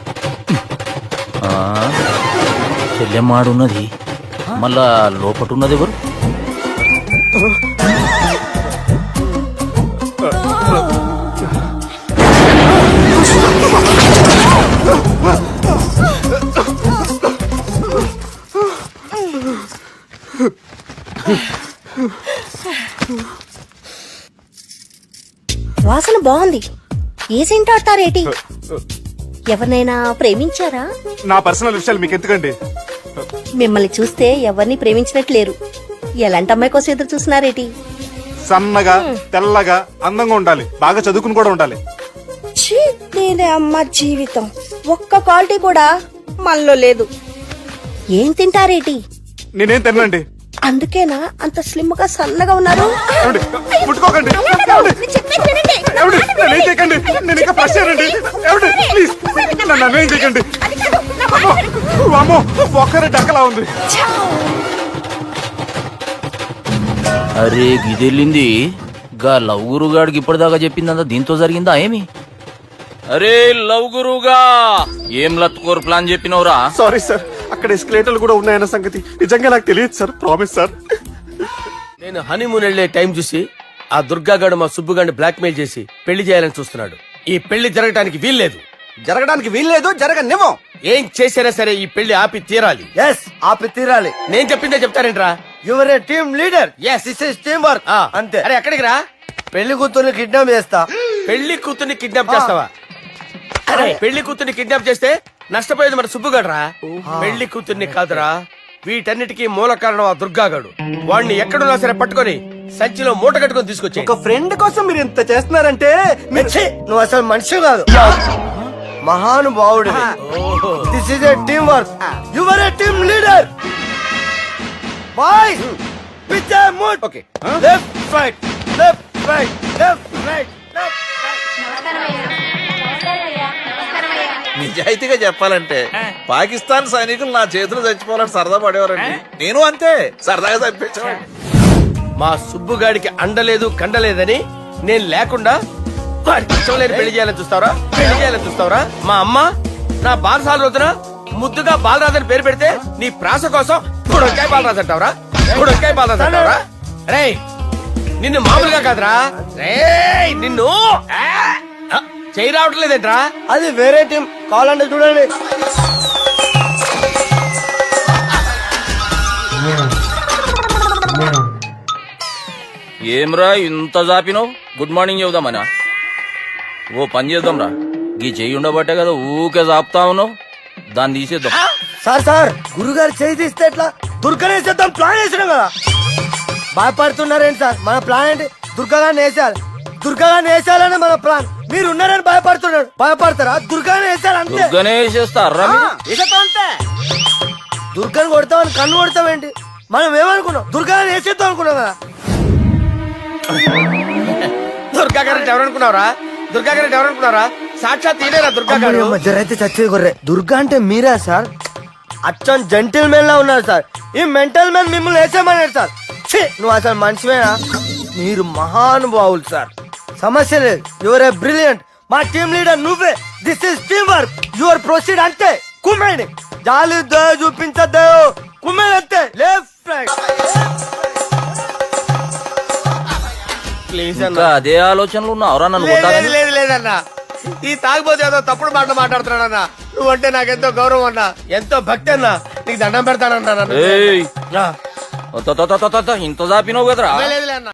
చెల్లెమ్మాడున్నది, మళ్ళా లోపటున్నది ఎవరు? వాసన బాగుంది. ఏ సెంట్ ఆడతారేటి? ఎవరినైనా ప్రేమించారా? నా పర్సనల్ విషయాలు మీకు ఎందుకండి? మిమ్మల్ని చూస్తే ఎవరిని ప్రేమించినట్లేరు. ఎలాంటి అమ్మాయి కోసం ఎదురు చూస్తున్నారేటి? సన్నగా తెల్లగా అందంగా ఉండాలి, బాగా చదువుకుని కూడా ఉండాలి. ఛీ, నేనే అమ్మ జీవితం ఒక్క క్వాలిటీ కూడా మనలో లేదు. ఏం తింటారేటి? నేనేం తినండి. అందుకేనా అంత స్లిమ్ గా సన్నగా ఉన్నారు? ముట్టుకోకండి, నన్నేం చేయకండి, నేను ఇంకా ఫస్ట్ ఇయర్ అండి. ప్లీజ్ నన్నేం చేయకండి. అమ్మో ఒక్కరే డక్కలా ఉంది. అరే గిదెళ్ళింది గా లవ్ గురుగాడికి ఇప్పటిదాకా చెప్పిందంతా దీంతో జరిగిందా ఏమి? అరే లవ్ గురుగా ఏం లత్కోర్ ప్లాన్ చెప్పినవురా? సారీ సార్, అక్కడ ఎస్కలేటర్లు కూడా ఉన్నాయన్న సంగతి నిజంగా నాకు తెలియదు సార్. Promise sir. నేను హనీమూన్ వెళ్లే టైం చూసి ఆ దుర్గాగాడు మా సుబ్బుగాడిని బ్లాక్మెయిల్ చేసి పెళ్లి చేయాలని చూస్తున్నాడు. ఈ పెళ్లి జరగడానికి వీల్లేదు. జరగడానికి వీల్లేదు, జరగనివ్వం. ఏం చేసినా సరే ఈ పెళ్లి ఆపి తీరాలి. ఎస్, ఆపి తీరాలి. నేను చెప్పిందే చెప్తారేంట్రా? You're a team leader. Yes, this is team work. అంతే. అరే ఎక్కడికి రా? పెళ్లి కూతుర్ని కిడ్నాప్ చేస్తా. పెళ్లి కూతుర్ని కిడ్నాప్ చేస్తావా? అరే పెళ్లి కూతుర్ని కిడ్నాప్ చేస్తే నష్టపోయేది మన సుబ్బుగాడ్రా. పెళ్లి కూతుర్ని కాదురా, వీటన్నిటికీ మూల కారణం ఆ దుర్గాగాడు. వాడిని ఎక్కడున్నా సరే పట్టుకొని సంచిలో మూట కట్టుకొని తీసుకొచ్చి. ఒక ఫ్రెండ్ కోసం మీరు ఇంత చేస్తున్నారంటే నువ్వు అసలు మనిషి కాదు, మహానుభావుడు. This is a team work. Your a team leader. Boys with a mood. Okay, left right left right left right left right. నిజాయితీగా చెప్పాలంటే పాకిస్తాన్ సైనికులు నా చేతులు చచ్చిపోవాలని సరదా పడేవారండి. నేను అంతే సరదాగా చంపించేవాడిని. మా సుబ్బుగాడికి అండలేదు కండలేదని నేను లేకుండా వాడికి ఇష్టం లేని పెళ్లి చేయాలని చూస్తావరా? పెళ్లి చేయాలని చూస్తావరా? మా అమ్మ నా బాలసాల రోజున ముద్దుగా బాలరాజు పేరు పెడితే నీ ప్రాస కోసం గుడొక్కాయ బాలరాజు అంటావరా? గుడొక్కాయ బాలరాజు అంటావరా? రే నిన్ను మామూలుగా కాదురా, రే నిన్ను చేయి రావట్లేదేంట్రా? అది వేరే టీం, కావాలంటే చూడండి. ఏమ్రా ఇంత జాపినావు? Good morning చెబుదామనా? ఓ పని చేద్దాంరా, గీ చెయ్యి ఉండబట్టే కదా ఊకే జాపుతా ఉన్నావు. దాన్ని తీసేద్దాం. సార్ గురుగారు చేయి తీస్తే ఎట్లా? దుర్గనేసేద్దాం ప్లాన్ వేసినాం కదా. భయపడుతున్నారేంటి సార్? మన ప్లాన్ ఏంటి? దుర్గాని వేసేయాలి. దుర్గాని వేసేయాలని మన ప్లాన్. మీరు ఉన్నారని భయపడుతున్నాడు. భయపడతారా? దుర్గాని వేసేయాలి అంతే. దుర్గనే వేసేస్తారా? అంతే. దుర్గాని కొడతామని కన్ను కొడతామేంటి? మనం ఏమనుకున్నాం? దుర్గాని వేసేద్దాం అనుకున్నాం కదా. దుర్గా గారు ఎవరనుకున్నారా? దుర్గా గారు ఎవరనుకున్నారా? సాక్షాత్ తీరేరా దుర్గా గారు. మధ్యరైతే చచ్చే గొర్రె. దుర్గా అంటే మీరా సార్? అచ్చం జెంటిల్ మెన్ లా ఉన్నారు సార్. ఈ మెంటల్ మెన్ మిమ్మల్ని వేసేమన్నారు సార్. ఛీ, నువ్వు అసలు మనిషివేనా? మీరు మహానుభావులు సార్. సమస్య లేదు. Your a brilliant. మా టీమ్ లీడర్ నువ్వే. This is team work. Your proceed అంతే. కుమ్మేయండి. జాలి చూపించద్దు. కుమ్మేయండి అంతే. Left right. ప్లీజ్ ఇంకా అదే ఆలోచనలు ఉన్నావురా నన్ను లేదు కొట్టాలని? లేదు లేదన్నా, ఈ తాగిపోతే ఏదో తప్పుడు మాట మాట్లాడుతున్నాడన్నా. నువ్వంటే నాకెంతో గౌరవం అన్నా, ఎంతో భక్తి అన్నా. నీకు దండం పెడతానన్నా. ఏయ్, ఇంత జాపినావు కదరా? లేదులే అన్నా.